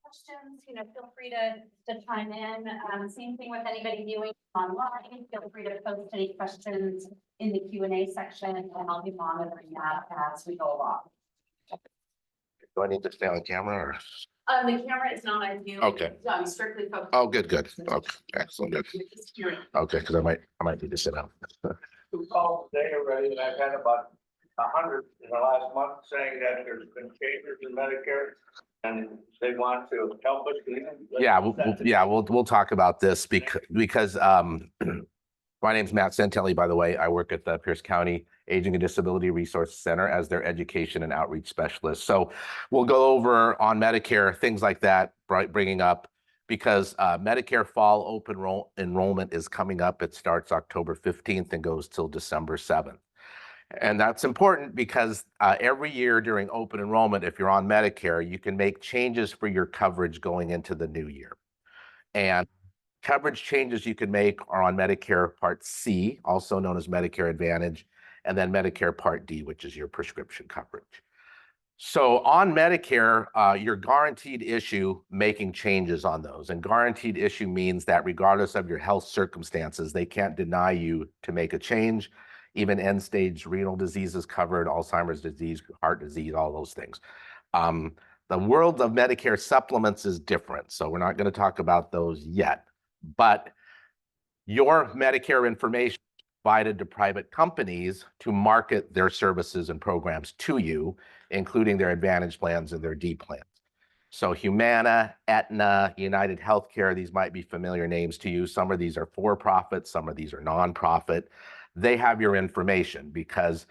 questions, feel free to chime in. Same thing with anybody viewing online. Feel free to post any questions in the Q&A section, and I'll be monitoring that as we go along. Do I need to stay on camera or? The camera is not on you. Okay. I'm strictly focused. Oh, good. Okay, excellent, good. Okay, because I might need to sit down. 2 calls a day already, and I've had about 100 in the last month saying that there's been changes in Medicare and they want to help us. Yeah, we'll talk about this because my name's Matt Santelli, by the way. I work at the Pierce County Aging and Disability Resource Center as their education and outreach specialist. So we'll go over on Medicare, things like that, bringing up because Medicare fall open enrollment is coming up. It starts October 15th and goes till December 7th. And that's important because every year during open enrollment, if you're on Medicare, you can make changes for your coverage going into the new year. And coverage changes you can make are on Medicare Part C, also known as Medicare Advantage, and then Medicare Part D, which is your prescription coverage. So on Medicare, you're guaranteed issue making changes on those. And guaranteed issue means that regardless of your health circumstances, they can't deny you to make a change. Even end-stage renal disease is covered, Alzheimer's disease, heart disease, all those things. The world of Medicare supplements is different, so we're not going to talk about those yet. But your Medicare information is provided to private companies to market their services and programs to you, including their Advantage plans and their D plans. So Humana, Aetna, United Healthcare, these might be familiar names to you. Some of these are for-profit, some of these are non-profit. They have your information because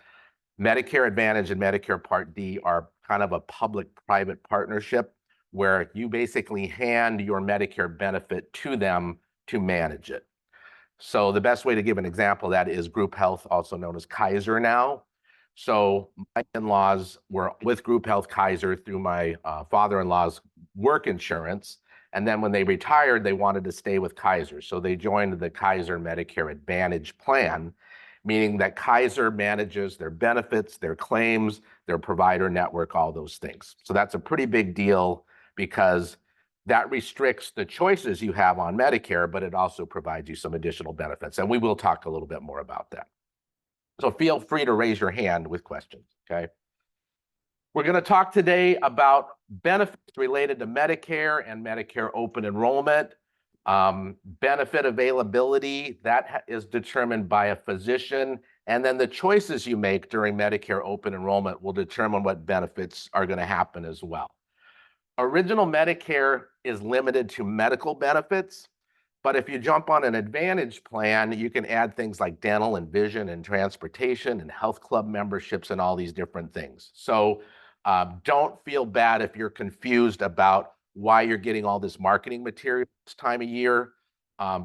Medicare Advantage and Medicare Part D are kind of a public-private partnership where you basically hand your Medicare benefit to them to manage it. So the best way to give an example of that is group health, also known as Kaiser now. So my in-laws were with Group Health Kaiser through my father-in-law's work insurance. And then when they retired, they wanted to stay with Kaiser. So they joined the Kaiser Medicare Advantage plan, meaning that Kaiser manages their benefits, their claims, their provider network, all those things. So that's a pretty big deal because that restricts the choices you have on Medicare, but it also provides you some additional benefits. And we will talk a little bit more about that. So feel free to raise your hand with questions, okay? We're going to talk today about benefits related to Medicare and Medicare open enrollment. Benefit availability, that is determined by a physician. And then the choices you make during Medicare open enrollment will determine what benefits are going to happen as well. Original Medicare is limited to medical benefits, but if you jump on an Advantage plan, you can add things like dental and vision and transportation and health club memberships and all these different things. So don't feel bad if you're confused about why you're getting all this marketing material this time of year,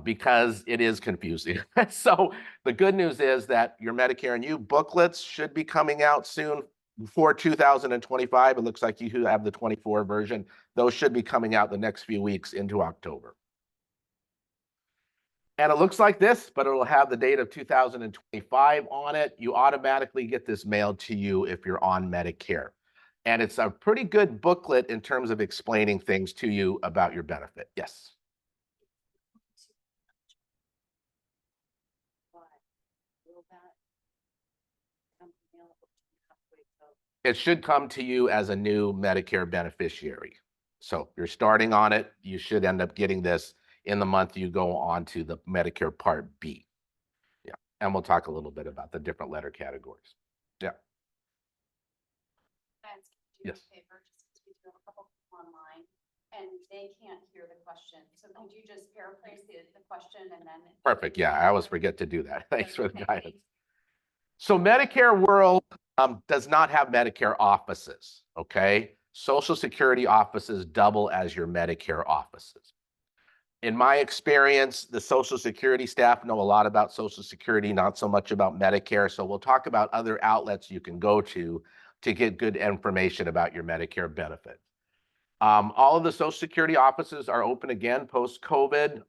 because it is confusing. So the good news is that your Medicare and You booklets should be coming out soon for 2025. It looks like you have the 24 version. Those should be coming out the next few weeks into October. And it looks like this, but it'll have the date of 2025 on it. You automatically get this mailed to you if you're on Medicare. And it's a pretty good booklet in terms of explaining things to you about your benefit. Yes. It should come to you as a new Medicare beneficiary. So you're starting on it. You should end up getting this in the month you go on to the Medicare Part B. Yeah. And we'll talk a little bit about the different letter categories. Yeah. Yes. Online and they can't hear the question. So could you just paraphrase the question and then? Perfect. Yeah, I always forget to do that. Thanks for the guidance. So Medicare world does not have Medicare offices, okay? Social Security offices double as your Medicare offices. In my experience, the Social Security staff know a lot about Social Security, not so much about Medicare. So we'll talk about other outlets you can go to get good information about your Medicare benefit. All of the Social Security offices are open again post-COVID.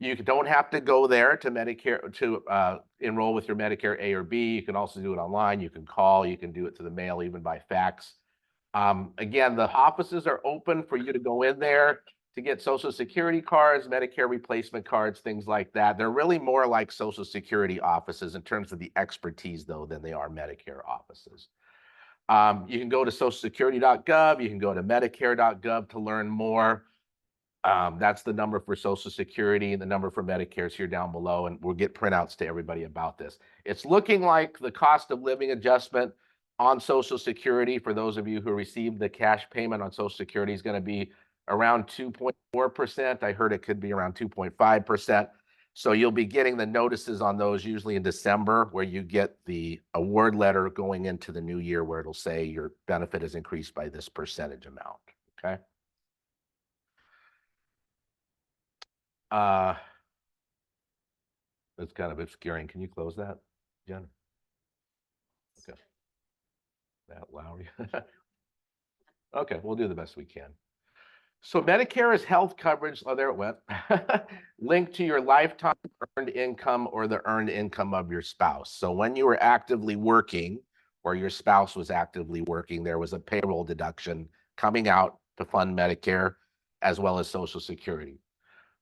You don't have to go there to Medicare to enroll with your Medicare A or B. You can also do it online. You can call. You can do it to the mail, even by fax. Again, the offices are open for you to go in there to get Social Security cards, Medicare replacement cards, things like that. They're really more like Social Security offices in terms of the expertise, though, than they are Medicare offices. You can go to socialsecurity.gov. You can go to medicare.gov to learn more. That's the number for Social Security. The number for Medicare is here down below, and we'll get printouts to everybody about this. It's looking like the cost of living adjustment on Social Security, for those of you who received the cash payment on Social Security, is going to be around 2.4%. I heard it could be around 2.5%. So you'll be getting the notices on those usually in December, where you get the award letter going into the new year where it'll say your benefit is increased by this percentage amount. Okay. That's kind of obscuring. Can you close that, Jen? Okay. Matt Lowry. Okay, we'll do the best we can. So Medicare is health coverage, oh, there it went, linked to your lifetime earned income or the earned income of your spouse. So when you were actively working or your spouse was actively working, there was a payroll deduction coming out to fund Medicare as well as Social Security.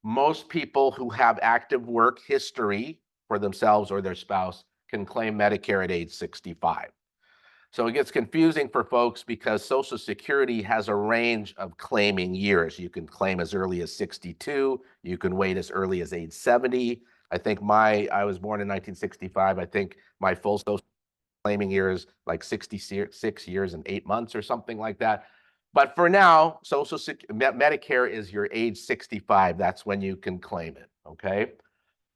Most people who have active work history for themselves or their spouse can claim Medicare at age 65. So it gets confusing for folks because Social Security has a range of claiming years. You can claim as early as 62. You can wait as early as age 70. I think I was born in 1965. I think my full Social claiming year is like 66 years and 8 months or something like that. But for now, Medicare is your age 65. That's when you can claim it, okay?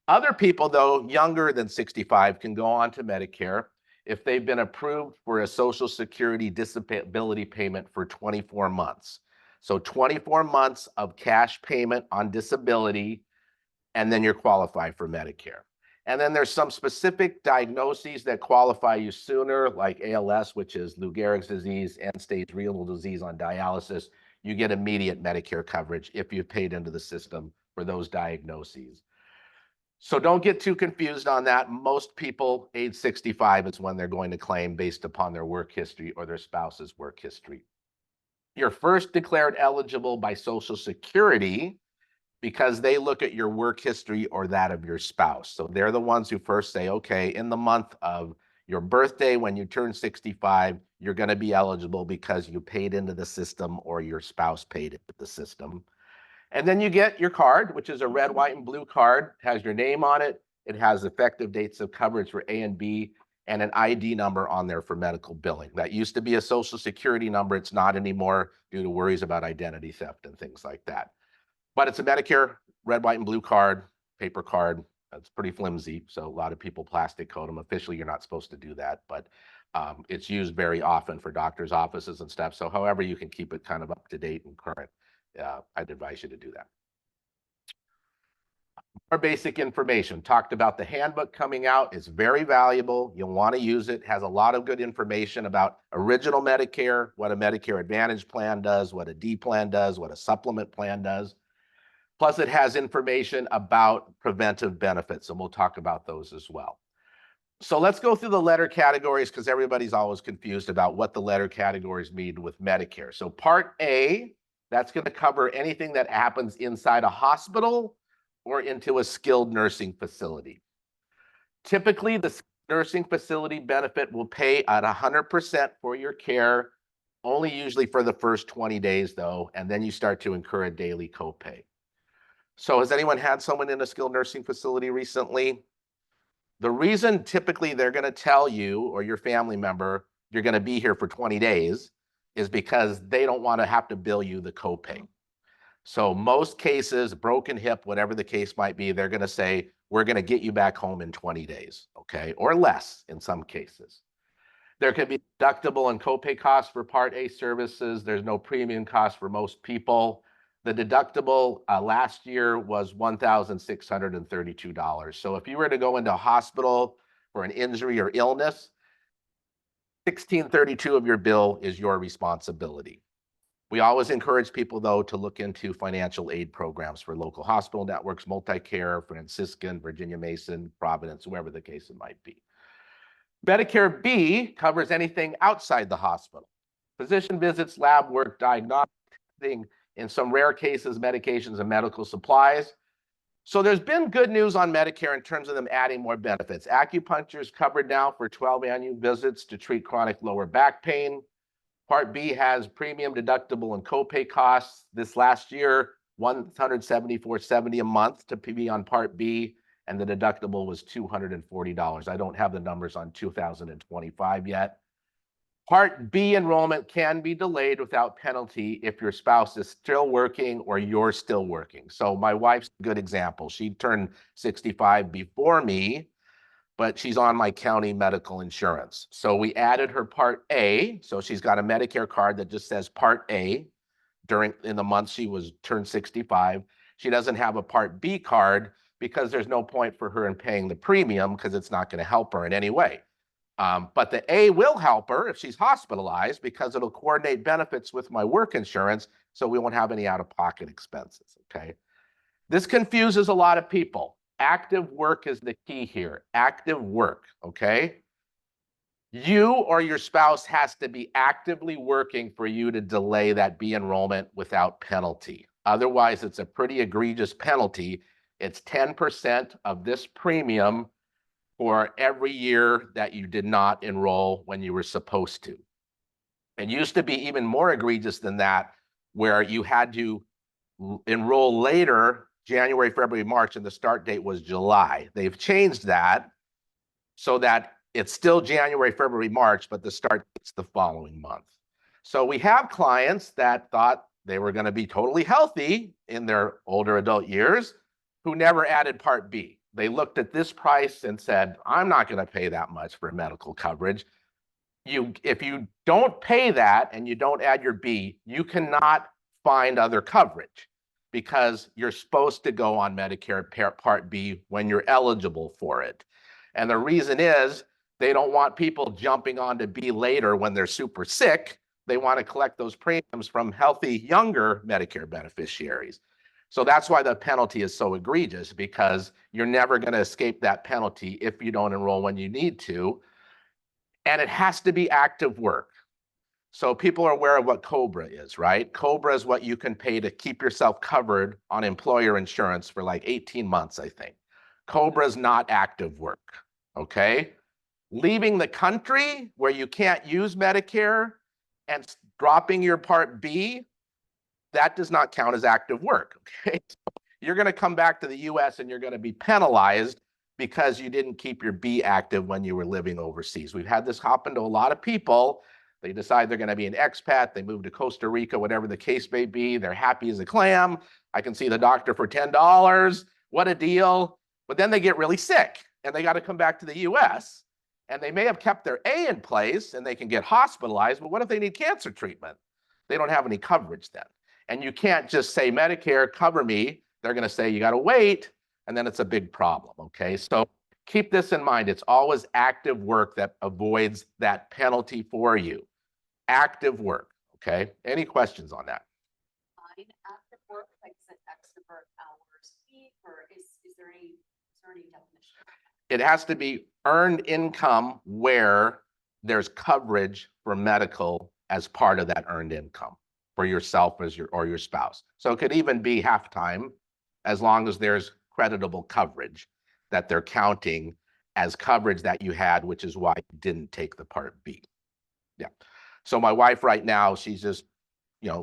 Other people, though, younger than 65 can go on to Medicare if they've been approved for a Social Security disability payment for 24 months. So 24 months of cash payment on disability, and then you're qualified for Medicare. And then there's some specific diagnoses that qualify you sooner, like ALS, which is Lou Gehrig's disease, end-stage renal disease on dialysis. You get immediate Medicare coverage if you've paid into the system for those diagnoses. So don't get too confused on that. Most people age 65 is when they're going to claim based upon their work history or their spouse's work history. You're first declared eligible by Social Security because they look at your work history or that of your spouse. So they're the ones who first say, okay, in the month of your birthday, when you turn 65, you're going to be eligible because you paid into the system or your spouse paid into the system. And then you get your card, which is a red, white, and blue card. It has your name on it. It has effective dates of coverage for A and B and an ID number on there for medical billing. That used to be a Social Security number. It's not anymore due to worries about identity theft and things like that. But it's a Medicare red, white, and blue card, paper card. It's pretty flimsy, so a lot of people plastic coat them. Officially, you're not supposed to do that, but it's used very often for doctors' offices and stuff. So however you can keep it kind of up to date and current, I'd advise you to do that. More basic information. Talked about the handbook coming out. It's very valuable. You'll want to use it. It has a lot of good information about original Medicare, what a Medicare Advantage plan does, what a D plan does, what a supplement plan does. Plus, it has information about preventive benefits, and we'll talk about those as well. So let's go through the letter categories because everybody's always confused about what the letter categories mean with Medicare. So Part A, that's going to cover anything that happens inside a hospital or into a skilled nursing facility. Typically, the nursing facility benefit will pay at 100% for your care, only usually for the first 20 days, though, and then you start to incur a daily copay. So has anyone had someone in a skilled nursing facility recently? The reason typically they're going to tell you or your family member you're going to be here for 20 days is because they don't want to have to bill you the copay. So most cases, broken hip, whatever the case might be, they're going to say, we're going to get you back home in 20 days, okay? Or less in some cases. There could be deductible and copay costs for Part A services. There's no premium cost for most people. The deductible last year was $1,632. So if you were to go into a hospital for an injury or illness, $1,632 of your bill is your responsibility. We always encourage people, though, to look into financial aid programs for local hospital networks, Multicare, Franciscan, Virginia Mason, Providence, whoever the case it might be. Medicare B covers anything outside the hospital. physician visits, lab work, diagnostic, in some rare cases, medications and medical supplies. So there's been good news on Medicare in terms of them adding more benefits. Acupuncture is covered now for 12 annual visits to treat chronic lower back pain. Part B has premium, deductible, and copay costs. This last year, $174.70 a month to be on Part B, and the deductible was $240. I don't have the numbers on 2025 yet. Part B enrollment can be delayed without penalty if your spouse is still working or you're still working. So my wife's a good example. She turned 65 before me, but she's on my county medical insurance. So we added her Part A. So she's got a Medicare card that just says Part A in the month she was turned 65. She doesn't have a Part B card because there's no point for her in paying the premium because it's not going to help her in any way. But the A will help her if she's hospitalized because it'll coordinate benefits with my work insurance, so we won't have any out-of-pocket expenses, okay? This confuses a lot of people. Active work is the key here. Active work, okay? You or your spouse has to be actively working for you to delay that B enrollment without penalty. Otherwise, it's a pretty egregious penalty. It's 10% of this premium for every year that you did not enroll when you were supposed to. It used to be even more egregious than that, where you had to enroll later, January, February, March, and the start date was July. They've changed that so that it's still January, February, March, but the start date's the following month. So we have clients that thought they were going to be totally healthy in their older adult years who never added Part B. They looked at this price and said, I'm not going to pay that much for medical coverage. If you don't pay that and you don't add your B, you cannot find other coverage because you're supposed to go on Medicare Part B when you're eligible for it. And the reason is they don't want people jumping onto B later when they're super sick. They want to collect those premiums from healthy, younger Medicare beneficiaries. So that's why the penalty is so egregious, because you're never going to escape that penalty if you don't enroll when you need to. And it has to be active work. So people are aware of what COBRA is, right? COBRA is what you can pay to keep yourself covered on employer insurance for like 18 months, I think. COBRA is not active work, okay? Leaving the country where you can't use Medicare and dropping your Part B, that does not count as active work, okay? So you're going to come back to the US and you're going to be penalized because you didn't keep your B active when you were living overseas. We've had this happen to a lot of people. They decide they're going to be an expat. They move to Costa Rica, whatever the case may be. They're happy as a clam. I can see the doctor for $10. What a deal. But then they get really sick and they got to come back to the US. And they may have kept their A in place and they can get hospitalized. But what if they need cancer treatment? They don't have any coverage then. And you can't just say, Medicare, cover me. They're going to say, you got to wait. And then it's a big problem, okay? So keep this in mind. It's always active work that avoids that penalty for you. Active work, okay? Any questions on that? Active work, like is it X number of hours a week, or is there any definition? It has to be earned income where there's coverage for medical as part of that earned income for yourself as or your spouse. So it could even be half-time as long as there's creditable coverage that they're counting as coverage that you had, which is why you didn't take the Part B. Yeah. So my wife right now, she's just,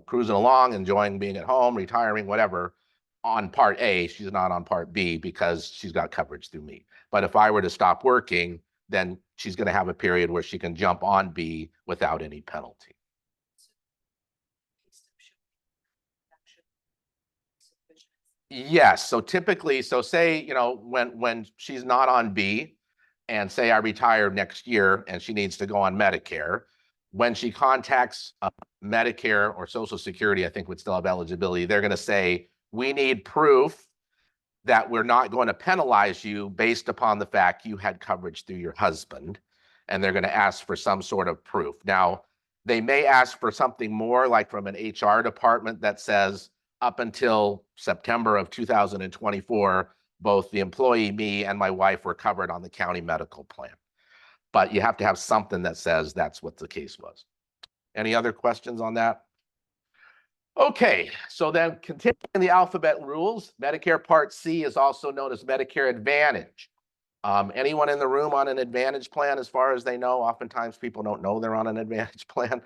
cruising along, enjoying being at home, retiring, whatever, on Part A. She's not on Part B because she's got coverage through me. But if I were to stop working, then she's going to have a period where she can jump on B without any penalty. Yes. So typically, say, when she's not on B and say I retire next year and she needs to go on Medicare, when she contacts Medicare or Social Security, I think would still have eligibility, they're going to say, we need proof that we're not going to penalize you based upon the fact you had coverage through your husband. And they're going to ask for some sort of proof. Now, they may ask for something more, like from an HR department that says, up until September of 2024, both the employee, me, and my wife were covered on the county medical plan. But you have to have something that says that's what the case was. Any other questions on that? Okay, so then continuing the alphabet rules, Medicare Part C is also known as Medicare Advantage. Anyone in the room on an Advantage plan, as far as they know? Oftentimes people don't know they're on an Advantage plan.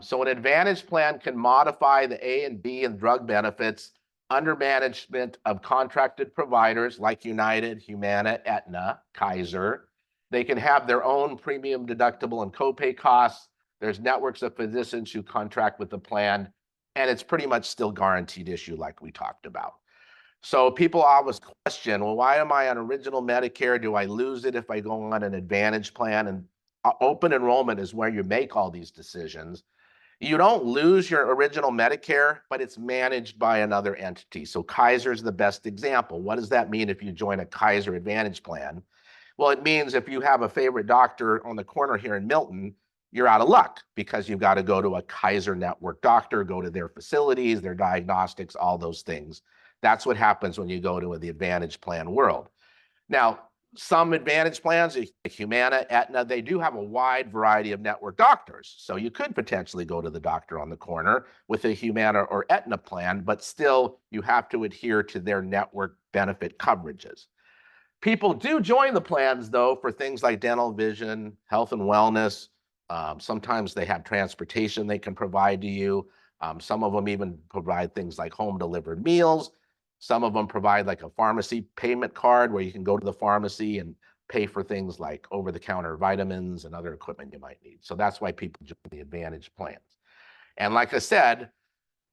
So an Advantage plan can modify the A and B and drug benefits under management of contracted providers like United, Humana, Aetna, Kaiser. They can have their own premium deductible and copay costs. There's networks of physicians who contract with the plan, and it's pretty much still guaranteed issue like we talked about. So people always question, well, why am I on original Medicare? Do I lose it if I go on an Advantage plan? And open enrollment is where you make all these decisions. You don't lose your original Medicare, but it's managed by another entity. So Kaiser is the best example. What does that mean if you join a Kaiser Advantage plan? Well, it means if you have a favorite doctor on the corner here in Milton, you're out of luck because you've got to go to a Kaiser network doctor, go to their facilities, their diagnostics, all those things. That's what happens when you go to the Advantage plan world. Now, some Advantage plans, like Humana, Aetna, they do have a wide variety of network doctors. So you could potentially go to the doctor on the corner with a Humana or Aetna plan, but still you have to adhere to their network benefit coverages. People do join the plans, though, for things like dental, vision, health and wellness. Sometimes they have transportation they can provide to you. Some of them even provide things like home delivered meals. Some of them provide like a pharmacy payment card where you can go to the pharmacy and pay for things like over-the-counter vitamins and other equipment you might need. So that's why people join the Advantage plans. And like I said,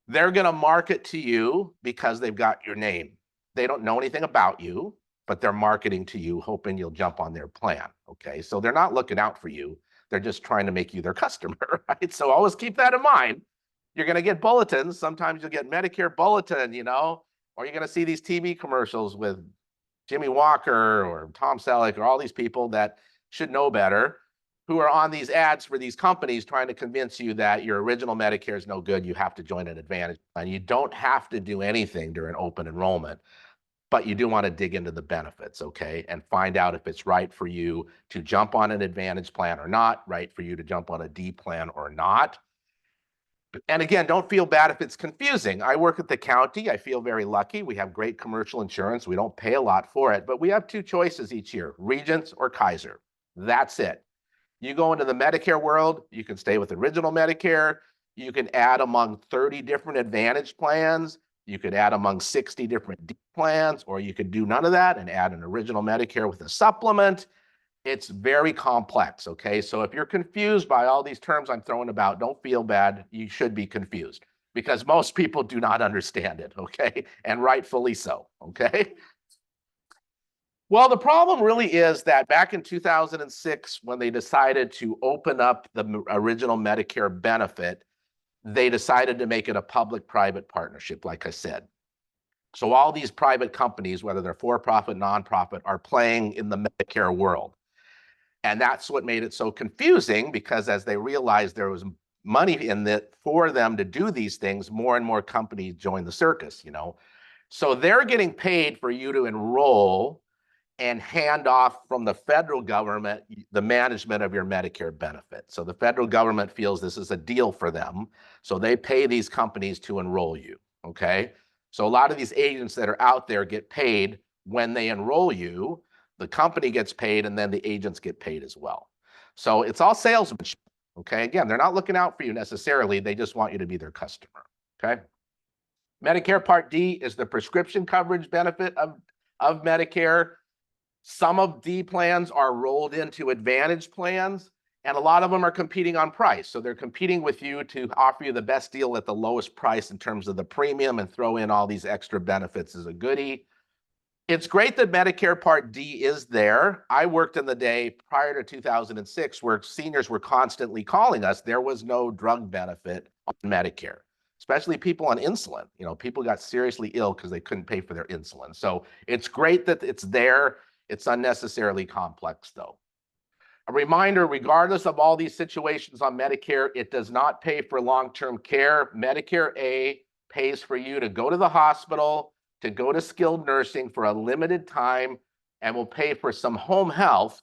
they're going to market to you because they've got your name. They don't know anything about you, but they're marketing to you, hoping you'll jump on their plan. Okay, so they're not looking out for you. They're just trying to make you their customer, right? So always keep that in mind. You're going to get bulletins. Sometimes you'll get Medicare bulletin, you know, or you're going to see these TV commercials with Jimmy Walker or Tom Selleck or all these people that should know better, who are on these ads for these companies trying to convince you that your original Medicare is no good. You have to join an Advantage plan. You don't have to do anything during open enrollment, but you do want to dig into the benefits, okay, and find out if it's right for you to jump on an Advantage plan or not, right for you to jump on a D plan or not. And again, don't feel bad if it's confusing. I work at the county. I feel very lucky. We have great commercial insurance. We don't pay a lot for it, but we have two choices each year, Regents or Kaiser. That's it. You go into the Medicare world, you can stay with original Medicare. You can add among 30 different Advantage plans. You could add among 60 different D plans, or you could do none of that and add an original Medicare with a supplement. It's very complex, okay? So if you're confused by all these terms I'm throwing about, don't feel bad. You should be confused because most people do not understand it, okay? And rightfully so, okay? Well, the problem really is that back in 2006, when they decided to open up the original Medicare benefit, they decided to make it a public-private partnership, like I said. So all these private companies, whether they're for-profit, nonprofit, are playing in the Medicare world. And that's what made it so confusing, because as they realized there was money in it for them to do these things, more and more companies joined the circus, you know. So they're getting paid for you to enroll and hand off from the federal government the management of your Medicare benefit. So the federal government feels this is a deal for them. So they pay these companies to enroll you, okay? So a lot of these agents that are out there get paid when they enroll you. The company gets paid, and then the agents get paid as well. So it's all salesmanship, okay? Again, they're not looking out for you necessarily. They just want you to be their customer, okay? Medicare Part D is the prescription coverage benefit of Medicare. Some of D plans are rolled into Advantage plans, and a lot of them are competing on price. So they're competing with you to offer you the best deal at the lowest price in terms of the premium and throw in all these extra benefits as a goodie. It's great that Medicare Part D is there. I worked in the day prior to 2006 where seniors were constantly calling us. There was no drug benefit on Medicare, especially people on insulin. You know, people got seriously ill because they couldn't pay for their insulin. So it's great that it's there. It's unnecessarily complex, though. A reminder, regardless of all these situations on Medicare, it does not pay for long-term care. Medicare A pays for you to go to the hospital, to go to skilled nursing for a limited time, and will pay for some home health.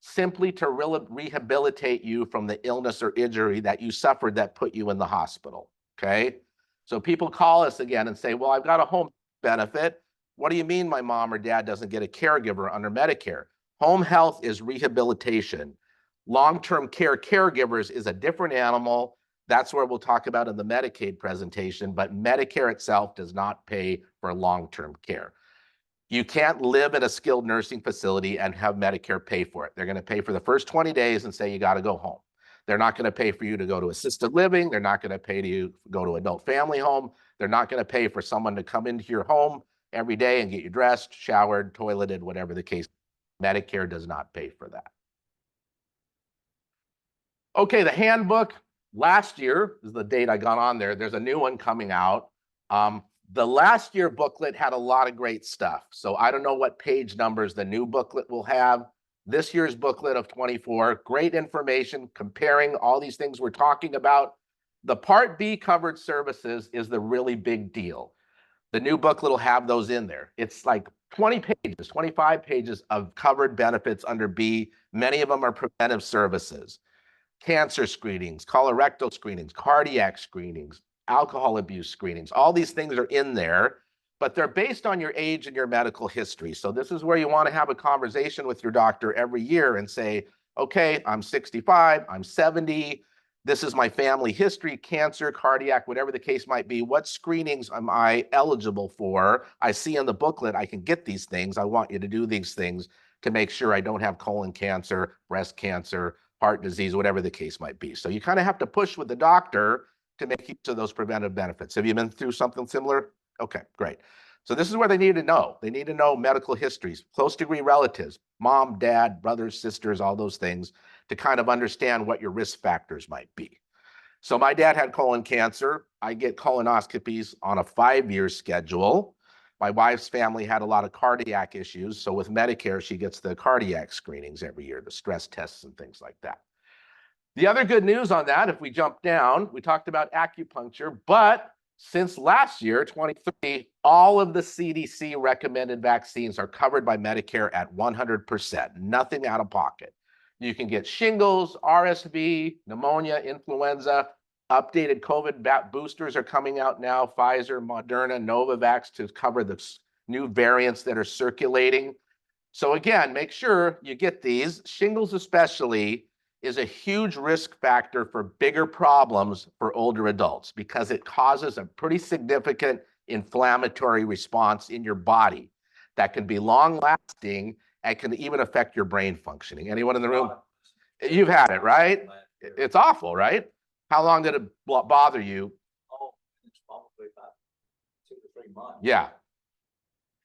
simply to rehabilitate you from the illness or injury that you suffered that put you in the hospital, okay? So people call us again and say, well, I've got a home benefit. What do you mean my mom or dad doesn't get a caregiver under Medicare? Home health is rehabilitation. Long-term care caregivers is a different animal. That's where we'll talk about in the Medicaid presentation, but Medicare itself does not pay for long-term care. You can't live in a skilled nursing facility and have Medicare pay for it. They're going to pay for the first 20 days and say you got to go home. They're not going to pay for you to go to assisted living. They're not going to pay you to go to adult family home. They're not going to pay for someone to come into your home every day and get you dressed, showered, toileted, whatever the case. Medicare does not pay for that. Okay, the handbook. Last year is the date I got on there. There's a new one coming out. The last year booklet had a lot of great stuff. So I don't know what page numbers the new booklet will have. This year's booklet of 24, great information comparing all these things we're talking about. The Part B covered services is the really big deal. The new booklet will have those in there. It's like 20 pages, 25 pages of covered benefits under B. Many of them are preventive services. Cancer screenings, colorectal screenings, cardiac screenings, alcohol abuse screenings. All these things are in there, but they're based on your age and your medical history. So this is where you want to have a conversation with your doctor every year and say, okay, I'm 65, I'm 70, this is my family history, cancer, cardiac, whatever the case might be. What screenings am I eligible for? I see in the booklet I can get these things. I want you to do these things to make sure I don't have colon cancer, breast cancer, heart disease, whatever the case might be. So you kind of have to push with the doctor to make use of those preventive benefits. Have you been through something similar? Okay, great. So this is where they need to know. They need to know medical histories, close degree relatives, mom, dad, brothers, sisters, all those things to kind of understand what your risk factors might be. So my dad had colon cancer. I get colonoscopies on a 5-year schedule. My wife's family had a lot of cardiac issues. So with Medicare, she gets the cardiac screenings every year, the stress tests and things like that. The other good news on that, if we jump down, we talked about acupuncture, but since last year, 23, all of the CDC recommended vaccines are covered by Medicare at 100%, nothing out of pocket. You can get shingles, RSV, pneumonia, influenza. Updated COVID boosters are coming out now, Pfizer, Moderna, Novavax, to cover the new variants that are circulating. So again, make sure you get these. Shingles especially is a huge risk factor for bigger problems for older adults because it causes a pretty significant inflammatory response in your body that can be long lasting and can even affect your brain functioning. Anyone in the room? You've had it, right? It's awful, right? How long did it bother you? Oh, it's probably about 2 to 3 months. Yeah.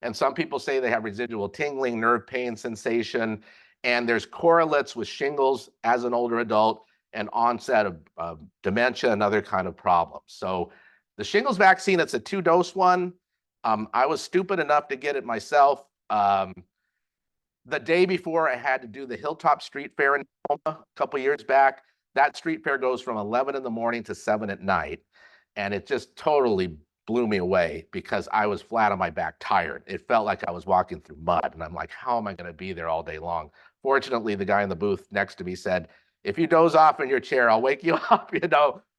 And some people say they have residual tingling, nerve pain sensation, and there's correlates with shingles as an older adult and onset of dementia and other kind of problems. So the shingles vaccine, it's a 2-dose one. I was stupid enough to get it myself. The day before I had to do the Hilltop Street Fair in Tacoma a couple years back. That street fair goes from 11 in the morning to 7 at night. And it just totally blew me away because I was flat on my back, tired. It felt like I was walking through mud. And I'm like, how am I going to be there all day long? Fortunately, the guy in the booth next to me said, if you doze off in your chair, I'll wake you up,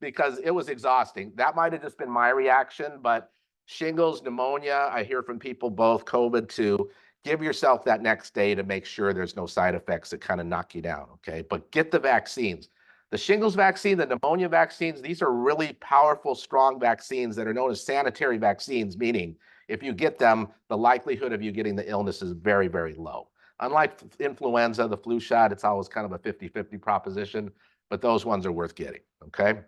because it was exhausting. That might have just been my reaction, but shingles, pneumonia, I hear from people, both COVID too. Give yourself that next day to make sure there's no side effects that kind of knock you down, okay? But get the vaccines. The shingles vaccine, the pneumonia vaccines, these are really powerful, strong vaccines that are known as sanitary vaccines, meaning if you get them, the likelihood of you getting the illness is very, very low. Unlike influenza, the flu shot, it's always kind of a 50-50 proposition, but those ones are worth getting, okay?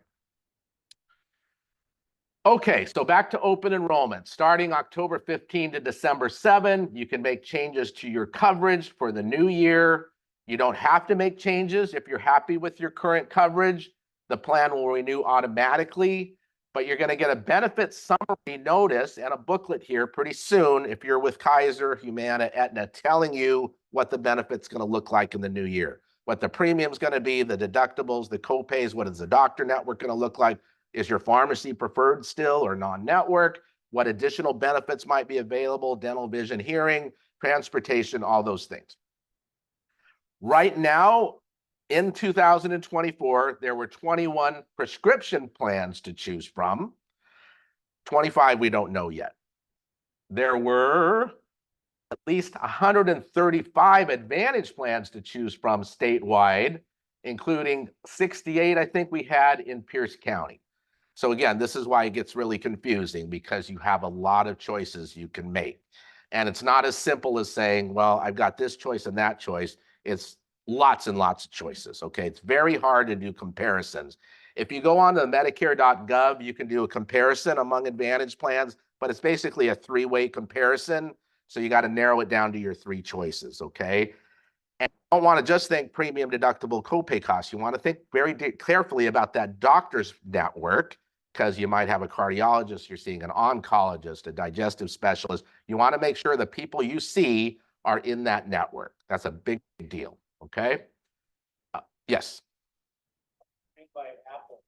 Okay, so back to open enrollment. Starting October 15 to December 7, you can make changes to your coverage for the new year. You don't have to make changes if you're happy with your current coverage. The plan will renew automatically, but you're going to get a benefit summary notice and a booklet here pretty soon if you're with Kaiser, Humana, Aetna, telling you what the benefit's going to look like in the new year, what the premium's going to be, the deductibles, the copays, what is the doctor network going to look like? Is your pharmacy preferred still or non-network? What additional benefits might be available, dental, vision, hearing, transportation, all those things. Right now, in 2024, there were 21 prescription plans to choose from. 25 we don't know yet. There were at least 135 Advantage plans to choose from statewide, including 68, I think we had in Pierce County. So again, this is why it gets really confusing, because you have a lot of choices you can make. And it's not as simple as saying, well, I've got this choice and that choice. It's lots and lots of choices, okay? It's very hard to do comparisons. If you go on to Medicare.gov, you can do a comparison among Advantage plans, but it's basically a three-way comparison. So you got to narrow it down to your three choices, okay? And you don't want to just think premium deductible copay costs. You want to think very carefully about that doctor's network, because you might have a cardiologist, you're seeing an oncologist, a digestive specialist. You want to make sure the people you see are in that network. That's a big deal, okay? Yes. By Apple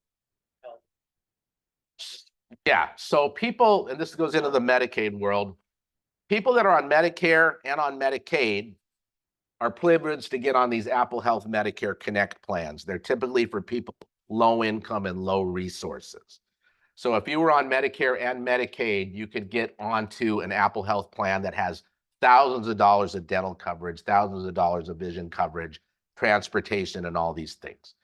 Health. Yeah, so people, and this goes into the Medicaid world, people that are on Medicare and on Medicaid are privileged to get on these Apple Health Medicare Connect plans. They're typically for people low income and low resources. So if you were on Medicare and Medicaid, you could get onto an Apple Health plan that has thousands of dollars of dental coverage, thousands of dollars of vision coverage, transportation, and all these things.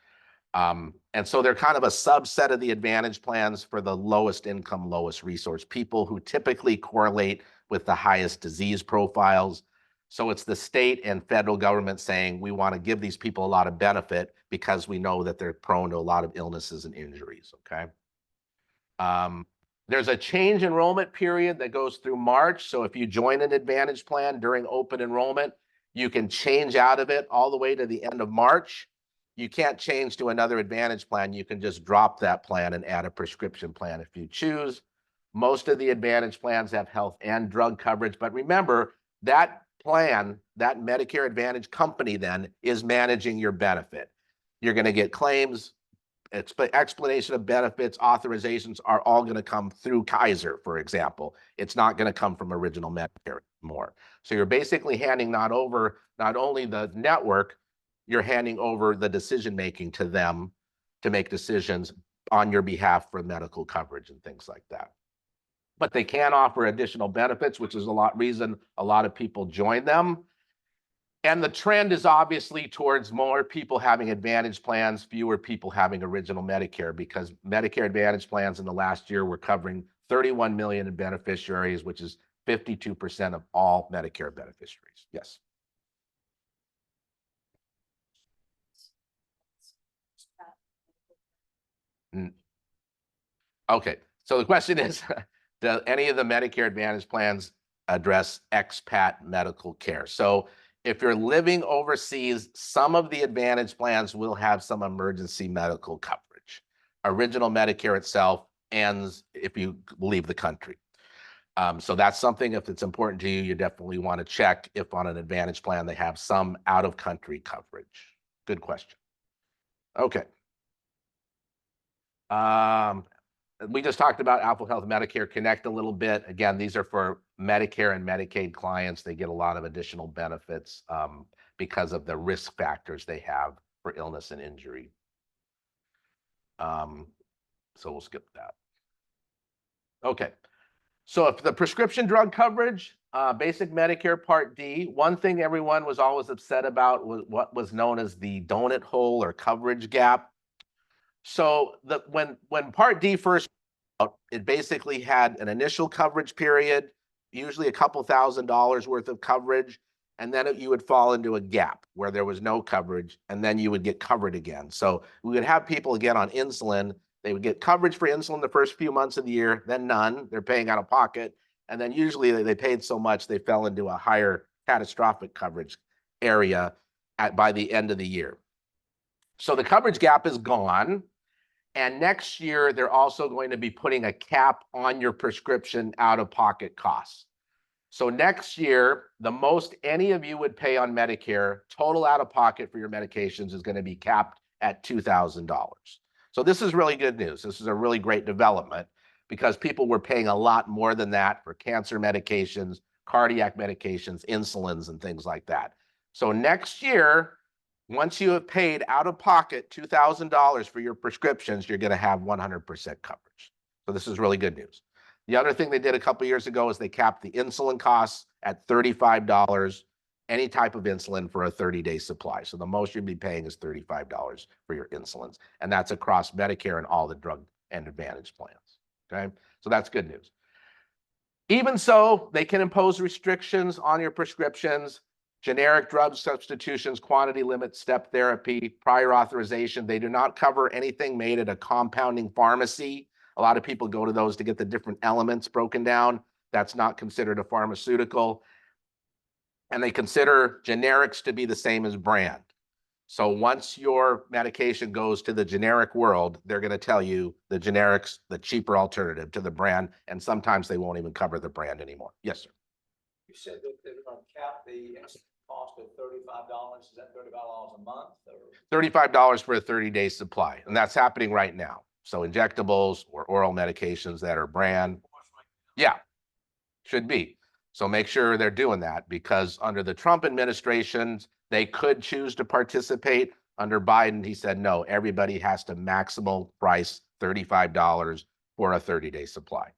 And so they're kind of a subset of the Advantage plans for the lowest income, lowest resource people who typically correlate with the highest disease profiles. So it's the state and federal government saying, we want to give these people a lot of benefit because we know that they're prone to a lot of illnesses and injuries, okay? There's a change enrollment period that goes through March. So if you join an Advantage plan during open enrollment, you can change out of it all the way to the end of March. You can't change to another Advantage plan. You can just drop that plan and add a prescription plan if you choose. Most of the Advantage plans have health and drug coverage, but remember that plan, that Medicare Advantage company then is managing your benefit. You're going to get claims, explanation of benefits, authorizations are all going to come through Kaiser, for example. It's not going to come from original Medicare anymore. So you're basically handing not only the network, you're handing over the decision-making to them to make decisions on your behalf for medical coverage and things like that. But they can offer additional benefits, which is reason a lot of people join them. And the trend is obviously towards more people having Advantage plans, fewer people having original Medicare, because Medicare Advantage plans in the last year were covering 31 million in beneficiaries, which is 52% of all Medicare beneficiaries. Yes. Okay, so the question is, do any of the Medicare Advantage plans address expat medical care? So if you're living overseas, some of the Advantage plans will have some emergency medical coverage. Original Medicare itself ends if you leave the country. So that's something, if it's important to you, you definitely want to check if on an Advantage plan they have some out-of-country coverage. Good question. Okay. We just talked about Apple Health Medicare Connect a little bit. Again, these are for Medicare and Medicaid clients. They get a lot of additional benefits because of the risk factors they have for illness and injury. So we'll skip that. Okay. So if the prescription drug coverage, basic Medicare Part D, one thing everyone was always upset about was what was known as the donut hole or coverage gap. So when Part D first out, it basically had an initial coverage period, usually a couple $1,000s worth of coverage, and then you would fall into a gap where there was no coverage, and then you would get covered again. So we would have people again on insulin. They would get coverage for insulin the first few months of the year, then none. They're paying out of pocket. And then usually they paid so much they fell into a higher catastrophic coverage area by the end of the year. So the coverage gap is gone. And next year, they're also going to be putting a cap on your prescription out-of-pocket costs. So next year, the most any of you would pay on Medicare, total out-of-pocket for your medications is going to be capped at $2,000. So this is really good news. This is a really great development because people were paying a lot more than that for cancer medications, cardiac medications, insulins, and things like that. So next year, Once you have paid out of pocket $2,000 for your prescriptions, you're going to have 100% coverage. So this is really good news. The other thing they did a couple of years ago is they capped the insulin costs at $35, any type of insulin for a 30-day supply. So the most you'd be paying is $35 for your insulins. And that's across Medicare and all the drug and advantage plans. Okay, so that's good news. Even so, they can impose restrictions on your prescriptions, generic drug substitutions, quantity limit, step therapy, prior authorization. They do not cover anything made at a compounding pharmacy. A lot of people go to those to get the different elements broken down. That's not considered a pharmaceutical. And they consider generics to be the same as brand. So once your medication goes to the generic world, they're going to tell you the generics, the cheaper alternative to the brand, and sometimes they won't even cover the brand anymore. Yes, sir. You said that they're gonna cap the cost at $35. Is that $35 a month or? $35 for a 30-day supply, and that's happening right now. So injectables or oral medications that are brand, yeah, should be. So make sure they're doing that, because under the Trump administration, they could choose to participate. Under Biden, he said, no, everybody has to maximal price $35 for a 30-day supply.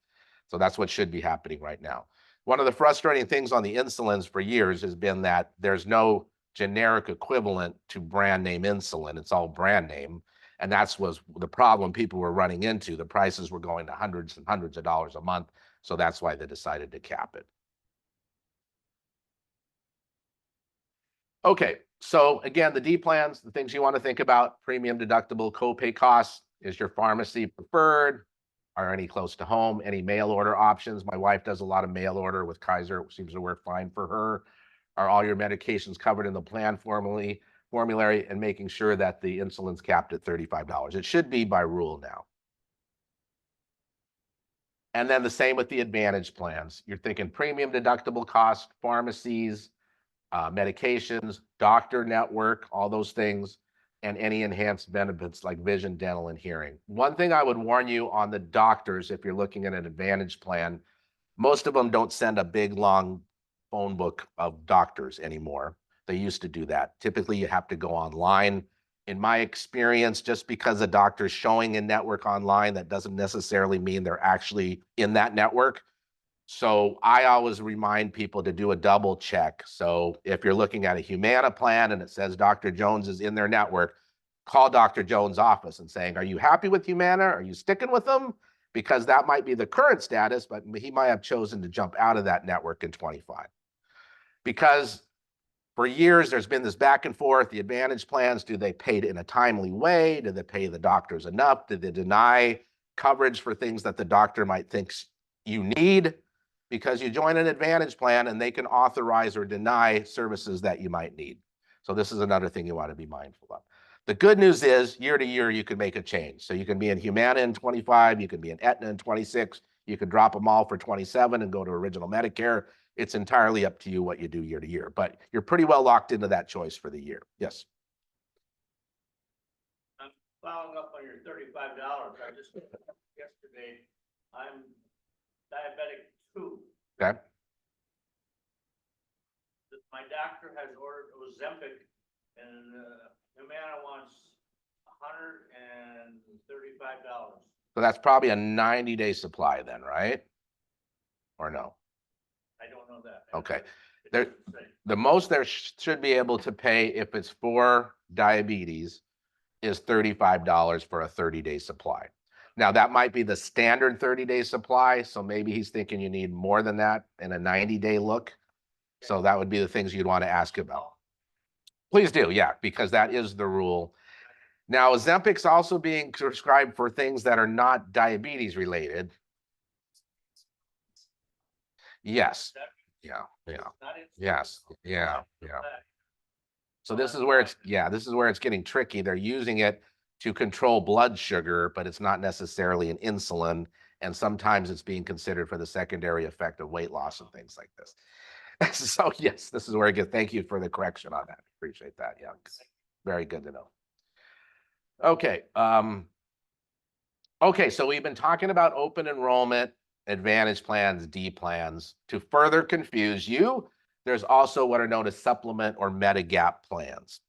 So that's what should be happening right now. One of the frustrating things on the insulins for years has been that there's no generic equivalent to brand name insulin. It's all brand name. And that's was the problem people were running into. The prices were going to hundreds and hundreds of dollars a month. So that's why they decided to cap it. Okay, so again, the D plans, the things you want to think about: premium deductible, copay costs. Is your pharmacy preferred? Are any close to home? Any mail order options? My wife does a lot of mail order with Kaiser. It seems to work fine for her. Are all your medications covered in the plan formulary? And making sure that the insulin's capped at $35. It should be by rule now. And then the same with the advantage plans. You're thinking premium deductible cost, pharmacies, medications, doctor network, all those things, and any enhanced benefits like vision, dental, and hearing. One thing I would warn you on the doctors, if you're looking at an advantage plan, most of them don't send a big, long phone book of doctors anymore. They used to do that. Typically, you have to go online. In my experience, just because a doctor's showing a network online, that doesn't necessarily mean they're actually in that network. So I always remind people to do a double check. So if you're looking at a Humana plan and it says Dr. Jones is in their network, call Dr. Jones' office and saying, are you happy with Humana? Are you sticking with them? Because that might be the current status, but he might have chosen to jump out of that network in 25. Because for years, there's been this back and forth. The advantage plans, do they pay in a timely way? Do they pay the doctors enough? Do they deny coverage for things that the doctor might think you need? Because you join an advantage plan and they can authorize or deny services that you might need. So this is another thing you want to be mindful of. The good news is year to year, you can make a change. So you can be in Humana in 25, you can be in Aetna in 26, you could drop them all for 27 and go to original Medicare. It's entirely up to you what you do year to year, but you're pretty well locked into that choice for the year. Yes. I'm following up on your $35. I just, yesterday, I'm diabetic 2. Okay. My doctor has ordered Ozempic, and Humana wants $135. So that's probably a 90-day supply then, right? Or no? I don't know that. Okay. The most there should be able to pay if it's for diabetes is $35 for a 30-day supply. Now, that might be the standard 30-day supply, so maybe he's thinking you need more than that in a 90-day look. So that would be the things you'd want to ask about. Please do, yeah, because that is the rule. Now, Ozempic's also being prescribed for things that are not diabetes related. Yes. Yeah. Yes. Yeah. So this is where it's getting tricky. They're using it to control blood sugar, but it's not necessarily an insulin. And sometimes it's being considered for the secondary effect of weight loss and things like this. So yes, this is where it gets, thank you for the correction on that. Appreciate that. Yeah. Very good to know. Okay. Okay. So we've been talking about open enrollment, advantage plans, D plans. To further confuse you, there's also what are known as supplement or Medigap plans.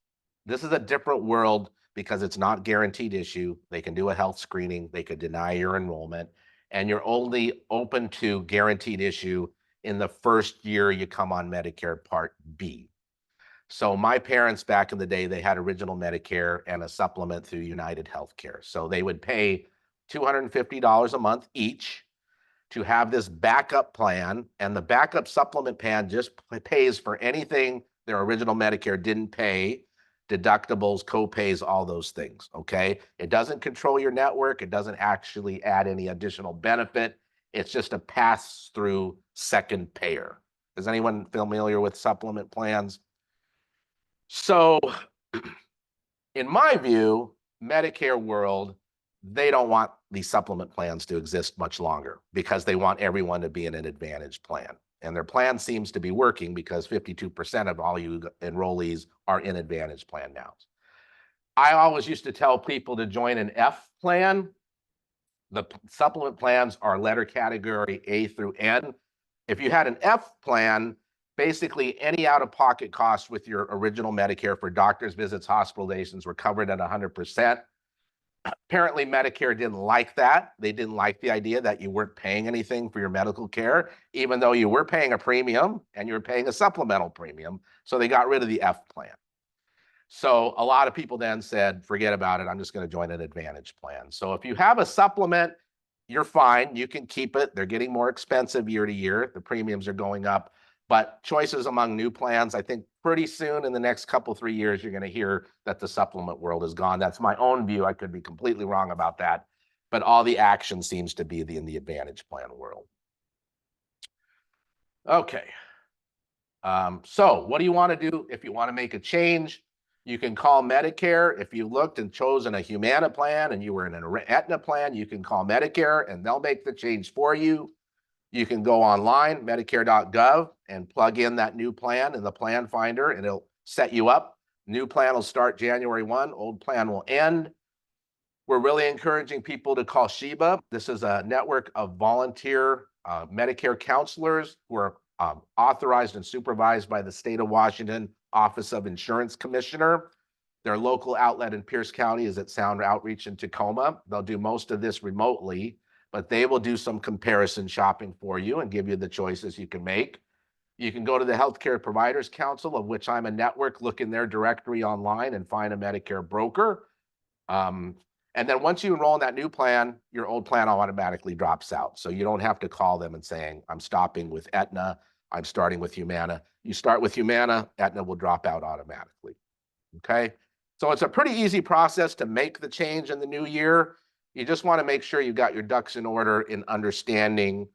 This is a different world because it's not guaranteed issue. They can do a health screening, they could deny your enrollment, and you're only open to guaranteed issue in the first year you come on Medicare Part B. So my parents back in the day, they had original Medicare and a supplement through United Healthcare. So they would pay $250 a month each to have this backup plan, and the backup supplement plan just pays for anything their original Medicare didn't pay, deductibles, co-pays, all those things, okay? It doesn't control your network. It doesn't actually add any additional benefit. It's just a pass-through second payer. Is anyone familiar with supplement plans? So in my view, Medicare world, they don't want these supplement plans to exist much longer because they want everyone to be in an advantage plan. And their plan seems to be working because 52% of all you enrollees are in advantage plan now. I always used to tell people to join an F plan. The supplement plans are letter category A through N. If you had an F plan, basically any out-of-pocket costs with your original Medicare for doctor's visits, hospitalizations were covered at 100%. Apparently, Medicare didn't like that. They didn't like the idea that you weren't paying anything for your medical care, even though you were paying a premium and you were paying a supplemental premium. So they got rid of the F plan. So a lot of people then said, forget about it. I'm just going to join an advantage plan. So if you have a supplement, you're fine. You can keep it. They're getting more expensive year to year. The premiums are going up. But choices among new plans, I think pretty soon in the next couple, 3 years, you're going to hear that the supplement world is gone. That's my own view. I could be completely wrong about that. But all the action seems to be in the advantage plan world. Okay. So what do you want to do if you want to make a change? You can call Medicare. If you looked and chosen a Humana plan and you were in an Aetna plan, you can call Medicare and they'll make the change for you. You can go online, medicare.gov, and plug in that new plan in the plan finder, and it'll set you up. New plan will start January 1, old plan will end. We're really encouraging people to call SHIBA. This is a network of volunteer Medicare counselors who are authorized and supervised by the state of Washington Office of Insurance Commissioner. Their local outlet in Pierce County is at Sound Outreach in Tacoma. They'll do most of this remotely, but they will do some comparison shopping for you and give you the choices you can make. You can go to the Healthcare Providers Council, of which I'm a network, look in their directory online and find a Medicare broker. And then once you enroll in that new plan, your old plan automatically drops out. So you don't have to call them and saying, I'm stopping with Aetna, I'm starting with Humana. You start with Humana, Aetna will drop out automatically, okay? So it's a pretty easy process to make the change in the new year. You just want to make sure you've got your ducks in order in understanding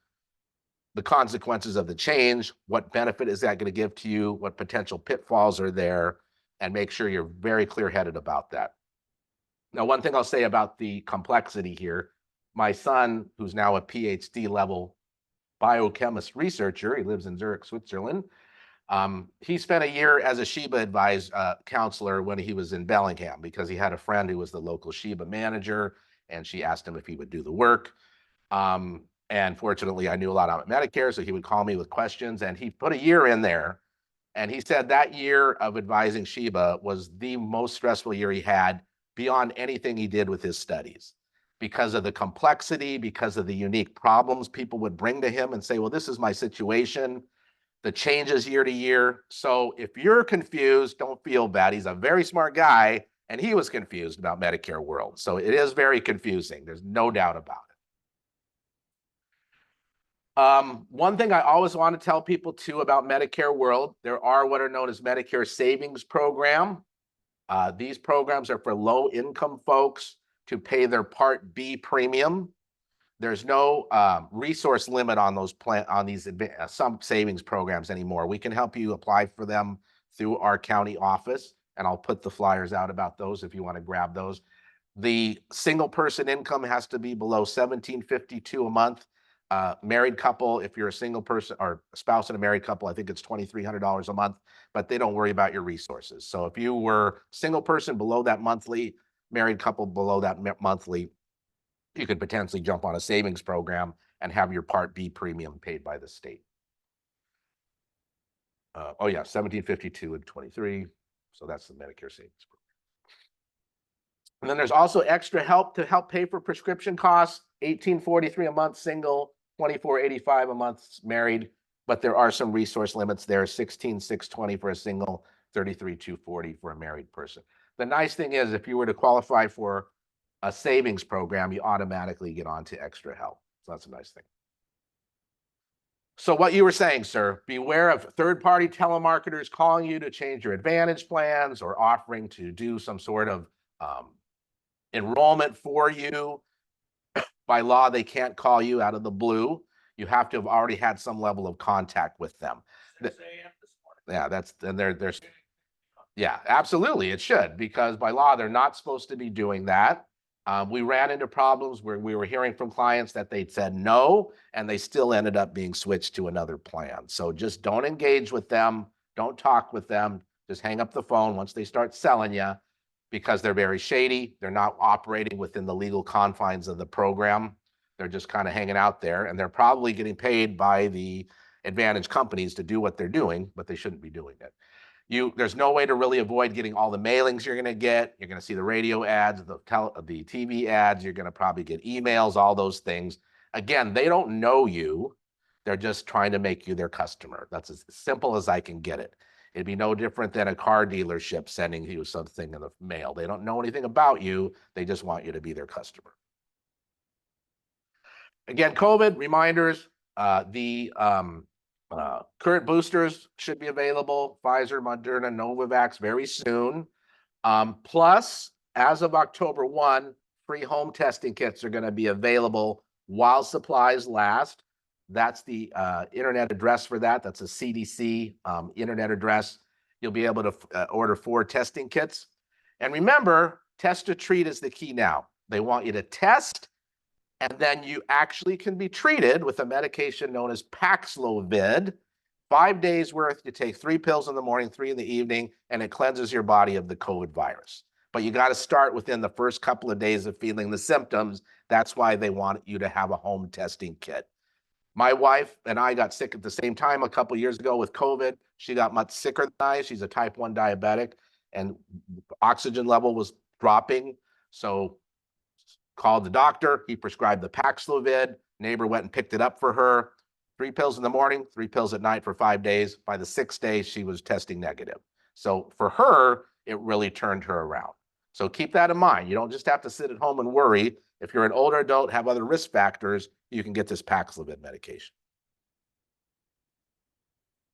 the consequences of the change, what benefit is that going to give to you, what potential pitfalls are there, and make sure you're very clear-headed about that. Now, one thing I'll say about the complexity here, my son, who's now a PhD level biochemist researcher, he lives in Zurich, Switzerland. He spent a year as a SHIBA advised counselor when he was in Bellingham because he had a friend who was the local SHIBA manager, and she asked him if he would do the work. And fortunately, I knew a lot about Medicare, so he would call me with questions, and he put a year in there. And he said that year of advising SHIBA was the most stressful year he had beyond anything he did with his studies, because of the complexity, because of the unique problems people would bring to him and say, well, this is my situation, the changes year to year. So if you're confused, don't feel bad. He's a very smart guy, and he was confused about Medicare world. So it is very confusing. There's no doubt about it. One thing I always want to tell people too about Medicare world, there are what are known as Medicare savings program. These programs are for low income folks to pay their Part B premium. There's no resource limit on those some savings programs anymore. We can help you apply for them through our county office, and I'll put the flyers out about those if you want to grab those. The single person income has to be below $1,752 a month. Married couple, if you're a single person or a spouse in a married couple, I think it's $2,300 a month, but they don't worry about your resources. So if you were single person below that monthly, married couple below that monthly, you could potentially jump on a savings program and have your Part B premium paid by the state. Oh yeah, $1,752 and $23. So that's the Medicare savings program. And then there's also extra help to help pay for prescription costs, $18.43 a month single, $24.85 a month married, but there are some resource limits there, $16,620 for a single, $33,240 for a married person. The nice thing is if you were to qualify for a savings program, you automatically get onto extra help. So that's a nice thing. So what you were saying, sir, beware of third-party telemarketers calling you to change your Advantage plans or offering to do some sort of enrollment for you. By law, they can't call you out of the blue. You have to have already had some level of contact with them. 6 a.m. this morning. Yeah, that's, and there's, yeah, absolutely, it should, because by law, they're not supposed to be doing that. We ran into problems where we were hearing from clients that they'd said no, and they still ended up being switched to another plan. So just don't engage with them. Don't talk with them. Just hang up the phone once they start selling you, because they're very shady. They're not operating within the legal confines of the program. They're just kind of hanging out there, and they're probably getting paid by the Advantage companies to do what they're doing, but they shouldn't be doing it. There's no way to really avoid getting all the mailings you're going to get. You're going to see the radio ads, the TV ads. You're going to probably get emails, all those things. Again, they don't know you. They're just trying to make you their customer. That's as simple as I can get it. It'd be no different than a car dealership sending you something in the mail. They don't know anything about you. They just want you to be their customer. Again, COVID reminders, current boosters should be available, Pfizer, Moderna, Novavax very soon. Plus, as of October 1, free home testing kits are going to be available while supplies last. That's the internet address for that. That's a CDC internet address. You'll be able to order 4 testing kits. And remember, test or treat is the key now. They want you to test, and then you actually can be treated with a medication known as Paxlovid. 5 days worth, you take 3 pills in the morning, 3 in the evening, and it cleanses your body of the COVID virus. But you got to start within the first couple of days of feeling the symptoms. That's why they want you to have a home testing kit. My wife and I got sick at the same time a couple of years ago with COVID. She got much sicker than I. She's a type 1 diabetic, and oxygen level was dropping. So called the doctor. He prescribed the Paxlovid. Neighbor went and picked it up for her. 3 pills in the morning, 3 pills at night for 5 days. By the 6th day, she was testing negative. So for her, it really turned her around. So keep that in mind. You don't just have to sit at home and worry. If you're an older adult, have other risk factors, you can get this Paxlovid medication.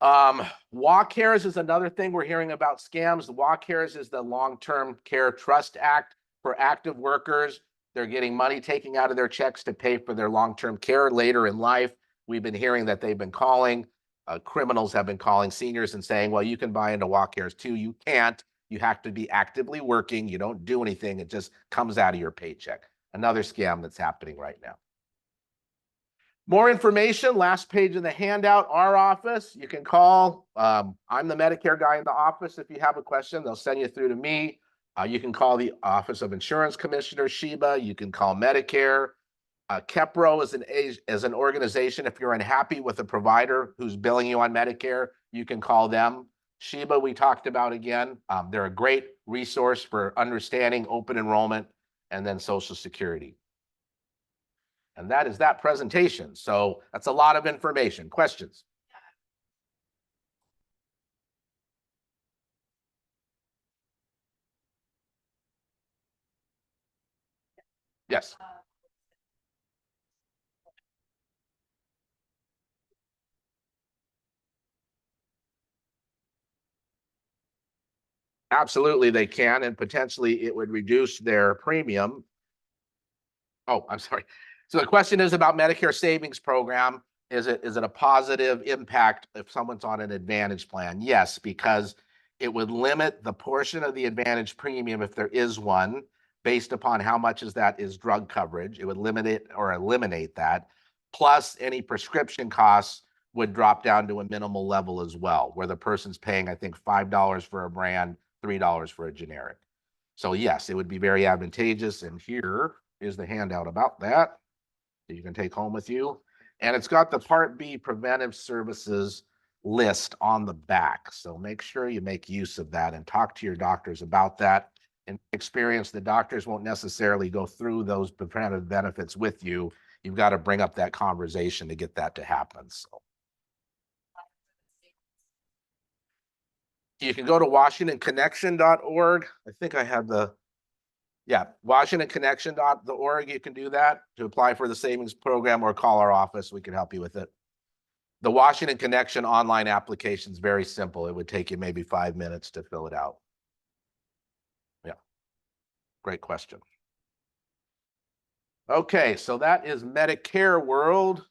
WACARES is another thing we're hearing about scams. The WACARES is the Long-Term Care Trust Act for active workers. They're getting money taken out of their checks to pay for their long-term care later in life. We've been hearing that they've been calling, criminals have been calling seniors and saying, well, you can buy into WACARES too. You can't. You have to be actively working. You don't do anything. It just comes out of your paycheck. Another scam that's happening right now. More information, last page of the handout, our office. You can call. I'm the Medicare guy in the office. If you have a question, they'll send you through to me. You can call the Office of Insurance Commissioner, Sheba. You can call Medicare. KEPRO is an organization. If you're unhappy with a provider who's billing you on Medicare, you can call them. Sheba, we talked about again. They're a great resource for understanding open enrollment and then Social Security. And that is that presentation. So that's a lot of information. Questions? Yes. Absolutely, they can, and potentially it would reduce their premium. Oh, I'm sorry. So the question is about Medicare Savings Program. Is it a positive impact if someone's on an Advantage plan? Yes, because it would limit the portion of the Advantage premium, if there is one, based upon how much is drug coverage. It would limit it or eliminate that. Plus, any prescription costs would drop down to a minimal level as well, where the person's paying, I think, $5 for a brand, $3 for a generic. So yes, it would be very advantageous. And here is the handout about that you can take home with you. And it's got the Part B preventive services list on the back. So make sure you make use of that and talk to your doctors about that. in experience, the doctors won't necessarily go through those preventative benefits with you. You've got to bring up that conversation to get that to happen. So you can go to WashingtonConnection.org. I think I have WashingtonConnection.org. You can do that to apply for the savings program or call our office. We can help you with it. The Washington Connection online application is very simple. It would take you maybe 5 minutes to fill it out. Yeah, great question. Okay, so that is Medicare world. I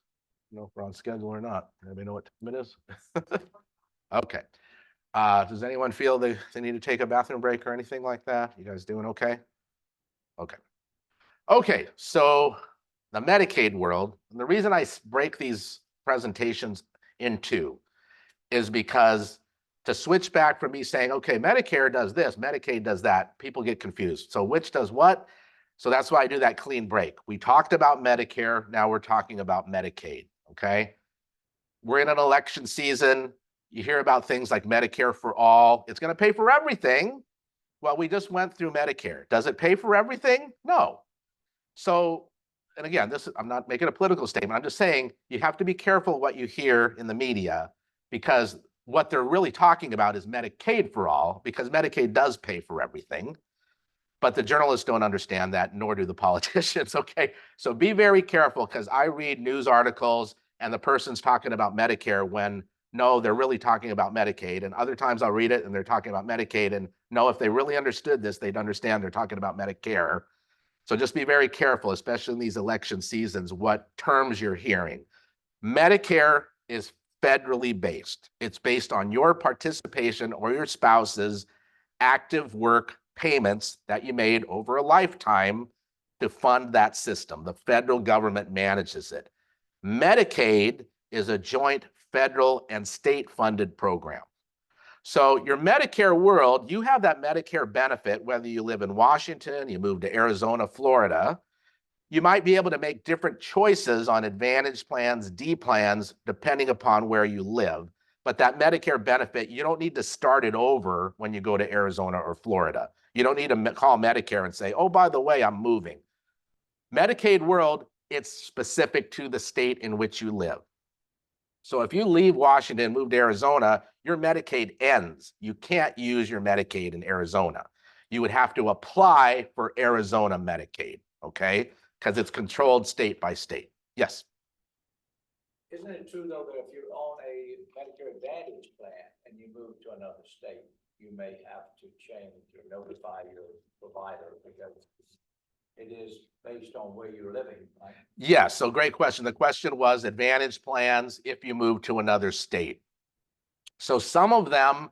don't know if we're on schedule or not. Anybody know what time it is? Okay. Does anyone feel they need to take a bathroom break or anything like that? You guys doing okay? Okay. Okay, so the Medicaid world, and the reason I break these presentations in two is because to switch back from me saying, okay, Medicare does this, Medicaid does that, people get confused. So which does what? So that's why I do that clean break. We talked about Medicare, now we're talking about Medicaid, okay? We're in an election season. You hear about things like Medicare for all. It's going to pay for everything. Well, we just went through Medicare. Does it pay for everything? No. So, and again, I'm not making a political statement. I'm just saying you have to be careful what you hear in the media, because what they're really talking about is Medicaid for all, because Medicaid does pay for everything. But the journalists don't understand that, nor do the politicians, okay? So be very careful, because I read news articles and the person's talking about Medicare when no, they're really talking about Medicaid. And other times I'll read it and they're talking about Medicaid, and no, if they really understood this, they'd understand they're talking about Medicare. So just be very careful, especially in these election seasons, what terms you're hearing. Medicare is federally based. It's based on your participation or your spouse's active work payments that you made over a lifetime to fund that system. The federal government manages it. Medicaid is a joint federal and state funded program. So your Medicare world, you have that Medicare benefit, whether you live in Washington, you move to Arizona, Florida. You might be able to make different choices on Advantage plans, D plans, depending upon where you live. But that Medicare benefit, you don't need to start it over when you go to Arizona or Florida. You don't need to call Medicare and say, oh, by the way, I'm moving. Medicaid world, it's specific to the state in which you live. So if you leave Washington and move to Arizona, your Medicaid ends. You can't use your Medicaid in Arizona. You would have to apply for Arizona Medicaid, okay? Because it's controlled state by state. Yes? Isn't it true, though, that if you're on a Medicare Advantage plan and you move to another state, you may have to change or notify your provider, because it is based on where you're living, right? Yes, so great question. The question was Advantage plans if you move to another state. So some of them,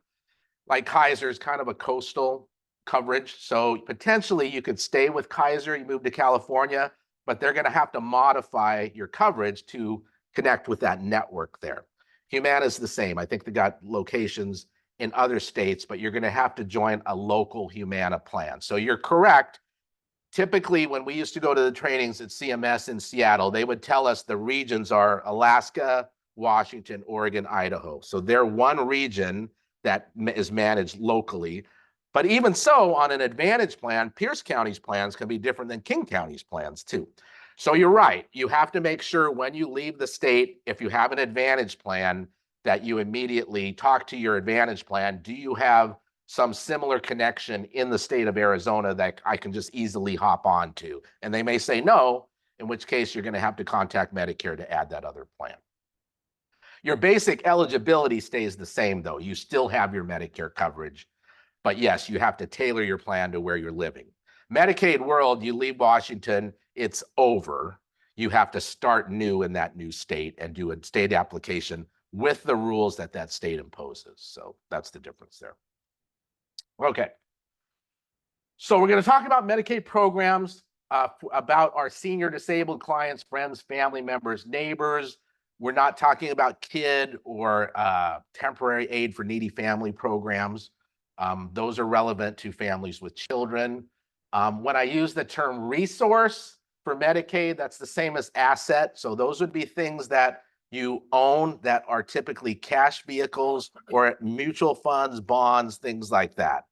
like Kaiser, is kind of a coastal coverage. So potentially you could stay with Kaiser, you move to California, but they're going to have to modify your coverage to connect with that network there. Humana is the same. I think they got locations in other states, but you're going to have to join a local Humana plan. So you're correct. Typically, when we used to go to the trainings at CMS in Seattle, they would tell us the regions are Alaska, Washington, Oregon, Idaho. So they're one region that is managed locally. But even so, on an Advantage plan, Pierce County's plans can be different than King County's plans too. So you're right. You have to make sure when you leave the state, if you have an Advantage plan, that you immediately talk to your Advantage plan. Do you have some similar connection in the state of Arizona that I can just easily hop on to? And they may say no, in which case you're going to have to contact Medicare to add that other plan. Your basic eligibility stays the same, though. You still have your Medicare coverage. But yes, you have to tailor your plan to where you're living. Medicaid world, you leave Washington, it's over. You have to start new in that new state and do a state application with the rules that that state imposes. So that's the difference there. Okay. So we're going to talk about Medicaid programs, about our senior disabled clients, friends, family members, neighbors. We're not talking about KID or temporary aid for needy family programs. Those are relevant to families with children. When I use the term resource for Medicaid, that's the same as asset. So those would be things that you own that are typically cash vehicles or mutual funds, bonds, things like that.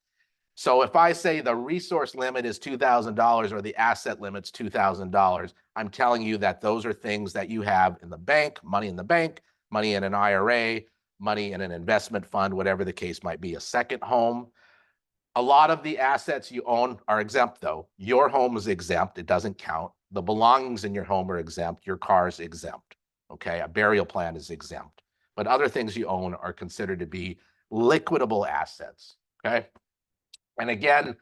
So if I say the resource limit is $2,000 or the asset limit's $2,000, I'm telling you that those are things that you have in the bank, money in the bank, money in an IRA, money in an investment fund, whatever the case might be, a second home. A lot of the assets you own are exempt though. Your home is exempt, it doesn't count. The belongings in your home are exempt, your car is exempt, okay? A burial plan is exempt. But other things you own are considered to be liquidable assets, okay? And again,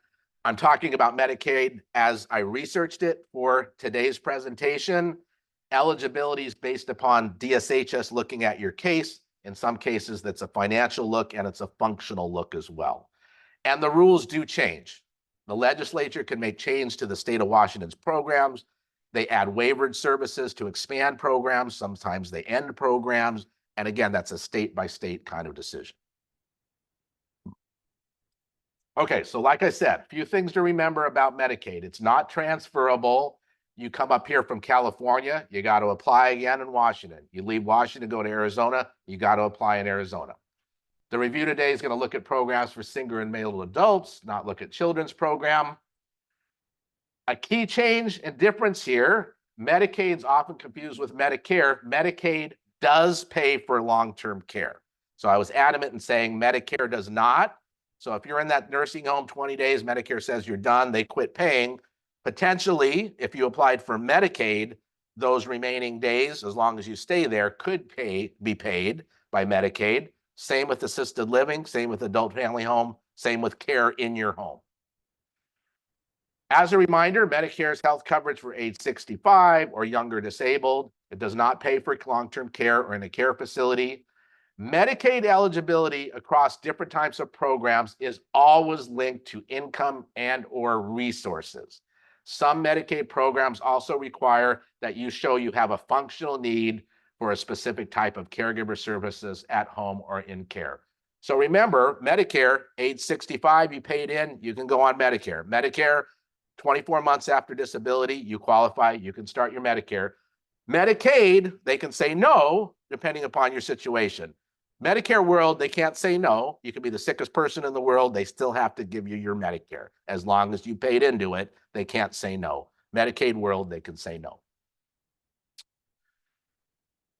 I'm talking about Medicaid as I researched it for today's presentation. Eligibility is based upon DSHS looking at your case. In some cases, that's a financial look and it's a functional look as well. And the rules do change. The legislature can make change to the state of Washington's programs. They add waivered services to expand programs. Sometimes they end programs. And again, that's a state by state kind of decision. Okay, so like I said, a few things to remember about Medicaid. It's not transferable. You come up here from California, you got to apply again in Washington. You leave Washington, go to Arizona, you got to apply in Arizona. The review today is going to look at programs for single and male adults, not look at children's program. A key change and difference here, Medicaid's often confused with Medicare. Medicaid does pay for long-term care. So I was adamant in saying Medicare does not. So if you're in that nursing home 20 days, Medicare says you're done, they quit paying. Potentially, if you applied for Medicaid, those remaining days, as long as you stay there, could be paid by Medicaid. Same with assisted living, same with adult family home, same with care in your home. As a reminder, Medicare's health coverage for age 65 or younger disabled. It does not pay for long-term care or in a care facility. Medicaid eligibility across different types of programs is always linked to income and or resources. Some Medicaid programs also require that you show you have a functional need for a specific type of caregiver services at home or in care. So remember, Medicare, age 65, you paid in, you can go on Medicare. Medicare, 24 months after disability, you qualify, you can start your Medicare. Medicaid, they can say no, depending upon your situation. Medicare world, they can't say no. You can be the sickest person in the world. They still have to give you your Medicare. As long as you paid into it, they can't say no. Medicaid world, they can say no.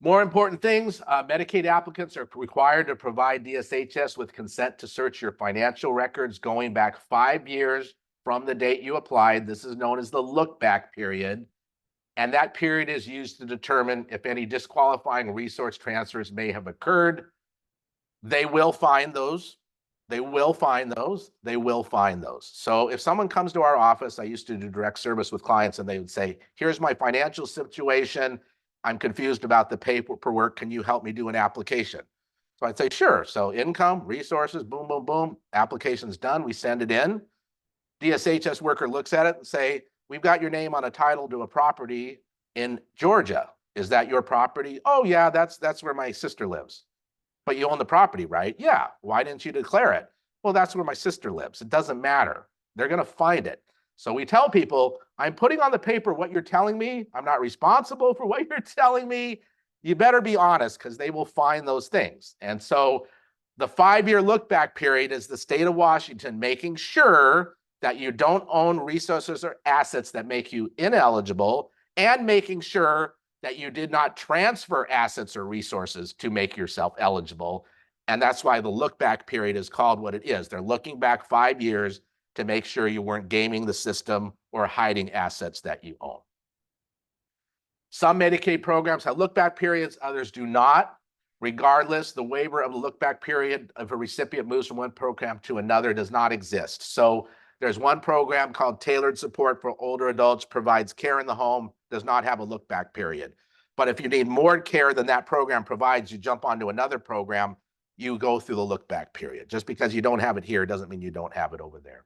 More important things, Medicaid applicants are required to provide DSHS with consent to search your financial records going back 5 years from the date you applied. This is known as the look back period. And that period is used to determine if any disqualifying resource transfers may have occurred. They will find those. They will find those. They will find those. So if someone comes to our office, I used to do direct service with clients and they would say, here's my financial situation. I'm confused about the paperwork. Can you help me do an application? So I'd say, sure. So income, resources, boom, boom, boom. Application's done. We send it in. DSHS worker looks at it and say, we've got your name on a title to a property in Georgia. Is that your property? Oh yeah, that's where my sister lives. But you own the property, right? Yeah. Why didn't you declare it? Well, that's where my sister lives. It doesn't matter. They're going to find it. So we tell people, I'm putting on the paper what you're telling me. I'm not responsible for what you're telling me. You better be honest because they will find those things. And so the 5-year look back period is the state of Washington making sure that you don't own resources or assets that make you ineligible and making sure that you did not transfer assets or resources to make yourself eligible. And that's why the look back period is called what it is. They're looking back 5 years to make sure you weren't gaming the system or hiding assets that you own. Some Medicaid programs have look back periods, others do not. Regardless, the waiver of the look back period of a recipient moves from one program to another does not exist. So there's one program called Tailored Support for Older Adults, provides care in the home, does not have a look back period. But if you need more care than that program provides, you jump onto another program, you go through the look back period. Just because you don't have it here doesn't mean you don't have it over there.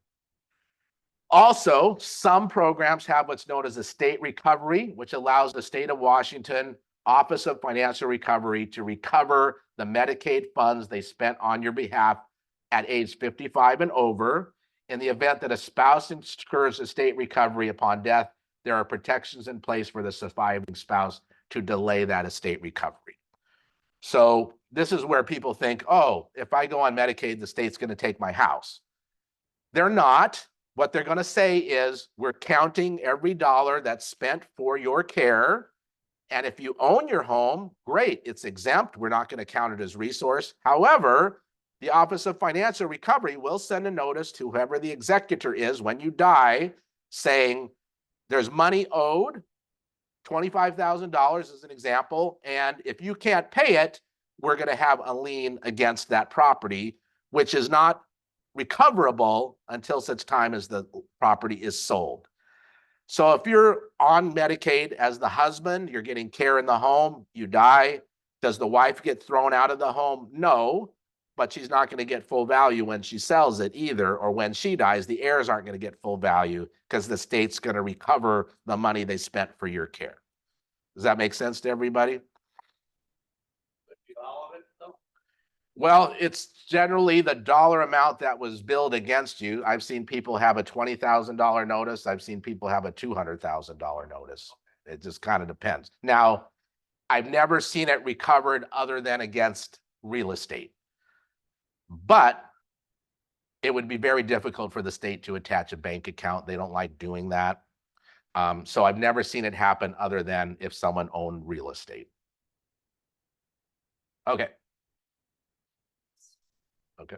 Also, some programs have what's known as a state recovery, which allows the state of Washington Office of Financial Recovery to recover the Medicaid funds they spent on your behalf at age 55 and over. In the event that a spouse incurs a state recovery upon death, there are protections in place for the surviving spouse to delay that estate recovery. So this is where people think, oh, if I go on Medicaid, the state's going to take my house. They're not. What they're going to say is, we're counting every dollar that's spent for your care. And if you own your home, great, it's exempt. We're not going to count it as resource. However, the Office of Financial Recovery will send a notice to whoever the executor is when you die, saying there's money owed, $25,000 as an example. And if you can't pay it, we're going to have a lien against that property, which is not recoverable until such time as the property is sold. So if you're on Medicaid as the husband, you're getting care in the home, you die, does the wife get thrown out of the home? No, but she's not going to get full value when she sells it either, or when she dies, the heirs aren't going to get full value because the state's going to recover the money they spent for your care. Does that make sense to everybody? All of it, though? Well, it's generally the dollar amount that was billed against you. I've seen people have a $20,000 notice. I've seen people have a $200,000 notice. It just kind of depends. Now, I've never seen it recovered other than against real estate. But it would be very difficult for the state to attach a bank account. They don't like doing that. So I've never seen it happen other than if someone owned real estate. Okay. Okay.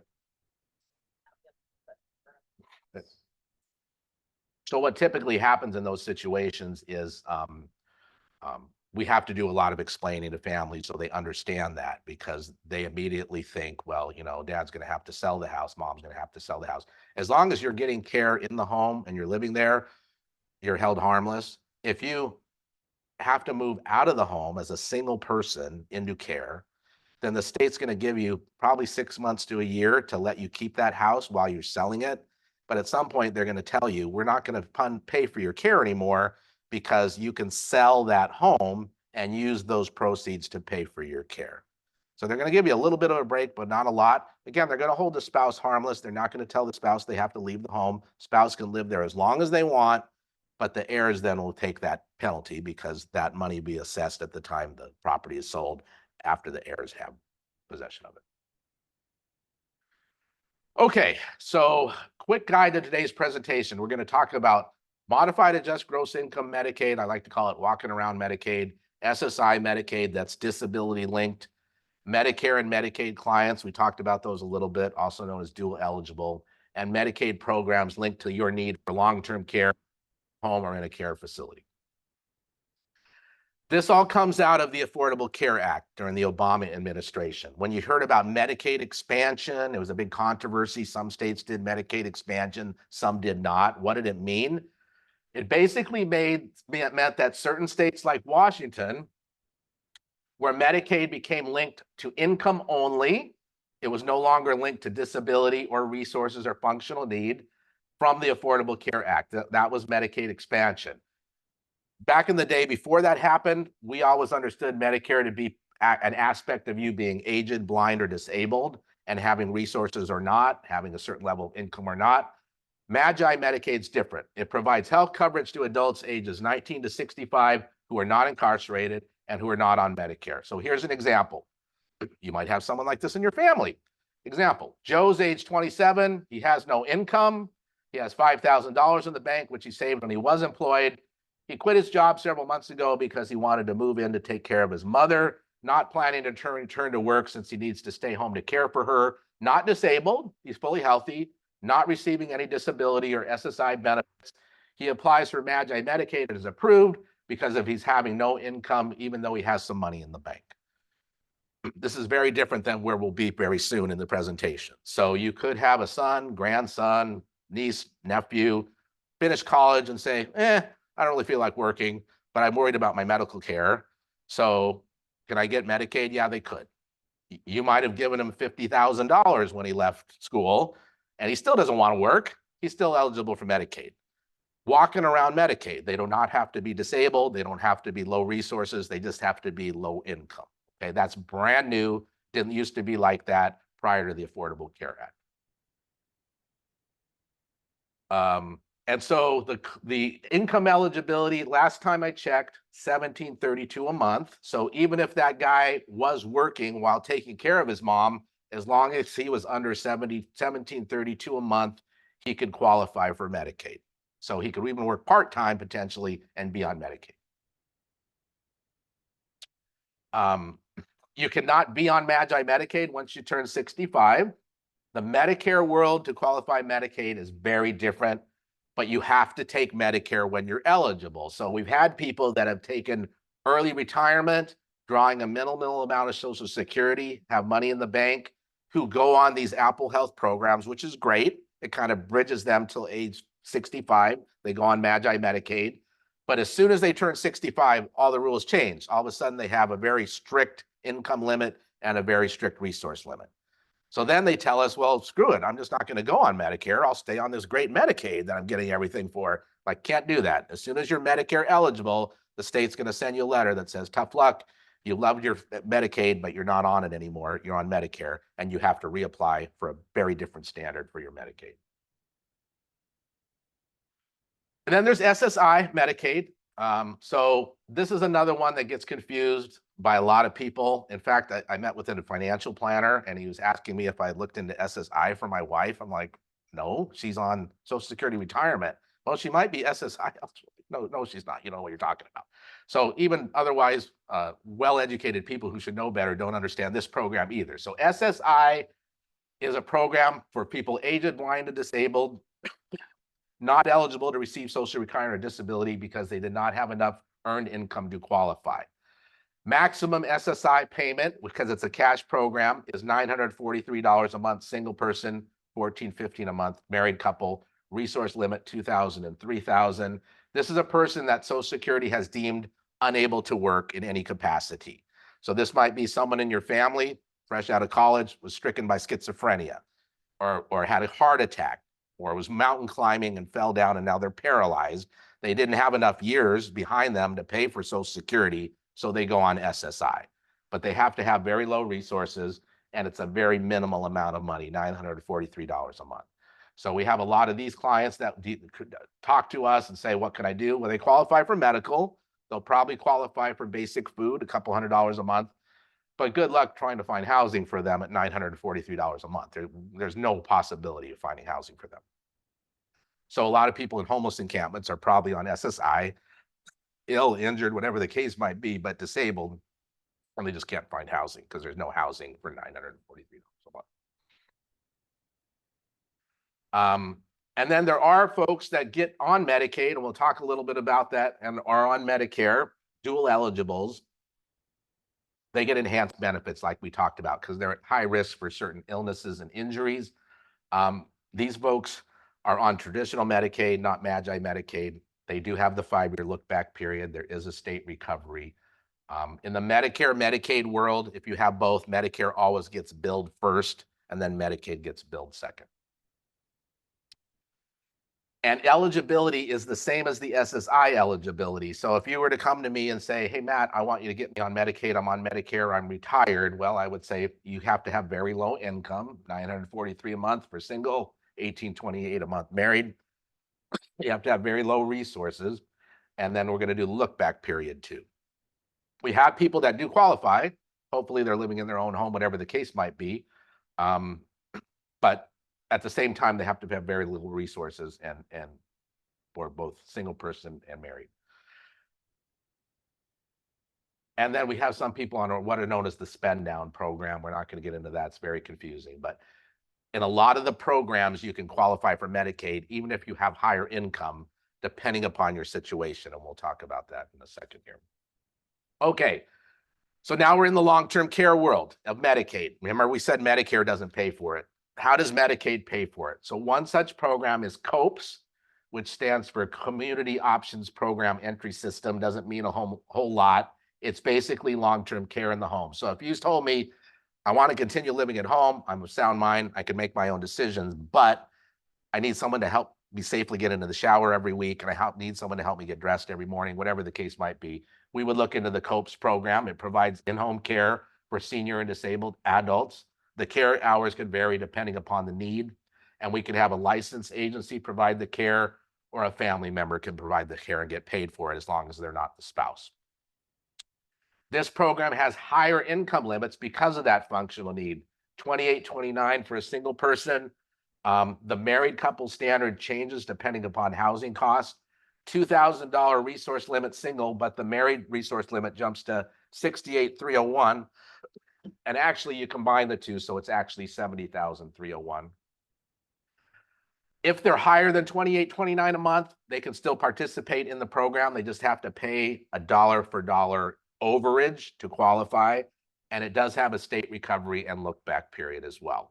So what typically happens in those situations is we have to do a lot of explaining to families so they understand that, because they immediately think, well, you know, dad's going to have to sell the house, mom's going to have to sell the house. As long as you're getting care in the home and you're living there, you're held harmless. If you have to move out of the home as a single person into care, then the state's going to give you probably 6 months to a year to let you keep that house while you're selling it. But at some point, they're going to tell you, we're not going to pay for your care anymore, because you can sell that home and use those proceeds to pay for your care. So they're going to give you a little bit of a break, but not a lot. Again, they're going to hold the spouse harmless. They're not going to tell the spouse they have to leave the home. Spouse can live there as long as they want, but the heirs then will take that penalty, because that money be assessed at the time the property is sold, after the heirs have possession of it. Okay, so quick guide to today's presentation. We're going to talk about modified adjusted gross income Medicaid. I like to call it walking around Medicaid. SSI Medicaid, that's disability linked. Medicare and Medicaid clients, we talked about those a little bit, also known as dual eligible. And Medicaid programs linked to your need for long-term care, home, or in a care facility. This all comes out of the Affordable Care Act during the Obama administration. When you heard about Medicaid expansion, it was a big controversy. Some states did Medicaid expansion, some did not. What did it mean? It basically meant that certain states like Washington, where Medicaid became linked to income only, it was no longer linked to disability or resources or functional need from the Affordable Care Act. That was Medicaid expansion. Back in the day, before that happened, we always understood Medicare to be an aspect of you being aged, blind, or disabled, and having resources or not, having a certain level of income or not. Magi Medicaid's different. It provides health coverage to adults ages 19 to 65 who are not incarcerated and who are not on Medicare. So here's an example. You might have someone like this in your family. Example, Joe's age 27. He has no income. He has $5,000 in the bank, which he saved when he was employed. He quit his job several months ago because he wanted to move in to take care of his mother, not planning to return to work since he needs to stay home to care for her. Not disabled. He's fully healthy, not receiving any disability or SSI benefits. He applies for Magi Medicaid and is approved because of he's having no income, even though he has some money in the bank. This is very different than where we'll be very soon in the presentation. So you could have a son, grandson, niece, nephew, finish college and say, I don't really feel like working, but I'm worried about my medical care. So can I get Medicaid? Yeah, they could. You might have given him $50,000 when he left school, and he still doesn't want to work. He's still eligible for Medicaid. Walking around Medicaid, they do not have to be disabled. They don't have to be low resources. They just have to be low income. Okay, that's brand new. Didn't used to be like that prior to the Affordable Care Act. And so the income eligibility, last time I checked, $1,732 a month. So even if that guy was working while taking care of his mom, as long as he was under $1,732 a month, he could qualify for Medicaid. So he could even work part-time potentially and be on Medicaid. You cannot be on Magi Medicaid once you turn 65. The Medicare world to qualify Medicaid is very different, but you have to take Medicare when you're eligible. So we've had people that have taken early retirement, drawing a minimal amount of Social Security, have money in the bank, who go on these Apple Health programs, which is great. It kind of bridges them till age 65. They go on Magi Medicaid. But as soon as they turn 65, all the rules change. All of a sudden, they have a very strict income limit and a very strict resource limit. So then they tell us, well, screw it. I'm just not going to go on Medicare. I'll stay on this great Medicaid that I'm getting everything for. Like, can't do that. As soon as you're Medicare eligible, the state's going to send you a letter that says, tough luck. You loved your Medicaid, but you're not on it anymore. You're on Medicare, and you have to reapply for a very different standard for your Medicaid. And then there's SSI Medicaid. So this is another one that gets confused by a lot of people. In fact, I met with a financial planner, and he was asking me if I looked into SSI for my wife. I'm like, no, she's on Social Security retirement. Well, she might be SSI. No, she's not. You know what you're talking about. So even otherwise well-educated people who should know better don't understand this program either. So SSI is a program for people aged, blind, and disabled, not eligible to receive Social Security or disability because they did not have enough earned income to qualify. Maximum SSI payment, because it's a cash program, is $943 a month, single person, $1,415 a month, married couple, resource limit $2,000 and $3,000. This is a person that Social Security has deemed unable to work in any capacity. So this might be someone in your family, fresh out of college, was stricken by schizophrenia, or had a heart attack, or was mountain climbing and fell down and now they're paralyzed. They didn't have enough years behind them to pay for Social Security, so they go on SSI. But they have to have very low resources, and it's a very minimal amount of money, $943 a month. So we have a lot of these clients that talk to us and say, what can I do? Well, they qualify for medical. They'll probably qualify for basic food, a couple $100 a month. But good luck trying to find housing for them at $943 a month. There's no possibility of finding housing for them. So a lot of people in homeless encampments are probably on SSI, ill, injured, whatever the case might be, but disabled, and they just can't find housing because there's no housing for $943 a month. And then there are folks that get on Medicaid, and we'll talk a little bit about that, and are on Medicare, dual eligibles. They get enhanced benefits like we talked about because they're at high risk for certain illnesses and injuries. These folks are on traditional Medicaid, not Magi Medicaid. They do have the 5-year look-back period. There is a state recovery. In the Medicare, Medicaid world, if you have both, Medicare always gets billed first, and then Medicaid gets billed second. And eligibility is the same as the SSI eligibility. So if you were to come to me and say, hey, Matt, I want you to get me on Medicaid, I'm on Medicare, I'm retired. Well, I would say you have to have very low income, $943 a month for single, $1,828 a month married. You have to have very low resources. And then we're going to do the look back period too. We have people that do qualify. Hopefully they're living in their own home, whatever the case might be. But at the same time, they have to have very little resources and for both single person and married. And then we have some people on what are known as the spend down program. We're not going to get into that. It's very confusing. But in a lot of the programs, you can qualify for Medicaid, even if you have higher income, depending upon your situation. And we'll talk about that in a second here. Okay. So now we're in the long-term care world of Medicaid. Remember, we said Medicare doesn't pay for it. How does Medicaid pay for it? So one such program is COPES, which stands for Community Options Program Entry System. Doesn't mean a whole lot. It's basically long-term care in the home. So if you told me, I want to continue living at home, I'm of sound mind, I can make my own decisions, but I need someone to help me safely get into the shower every week, and I need someone to help me get dressed every morning, whatever the case might be, we would look into the COPES program. It provides in-home care for senior and disabled adults. The care hours could vary depending upon the need, and we could have a licensed agency provide the care, or a family member can provide the care and get paid for it as long as they're not the spouse. This program has higher income limits because of that functional need. $2,829 for a single person, The married couple standard changes depending upon housing costs. $2,000 resource limit single, but the married resource limit jumps to 68,301. And actually you combine the two, so it's actually 70,301. If they're higher than 28.29 a month, they can still participate in the program. They just have to pay a dollar for dollar overage to qualify. And it does have a state recovery and look back period as well.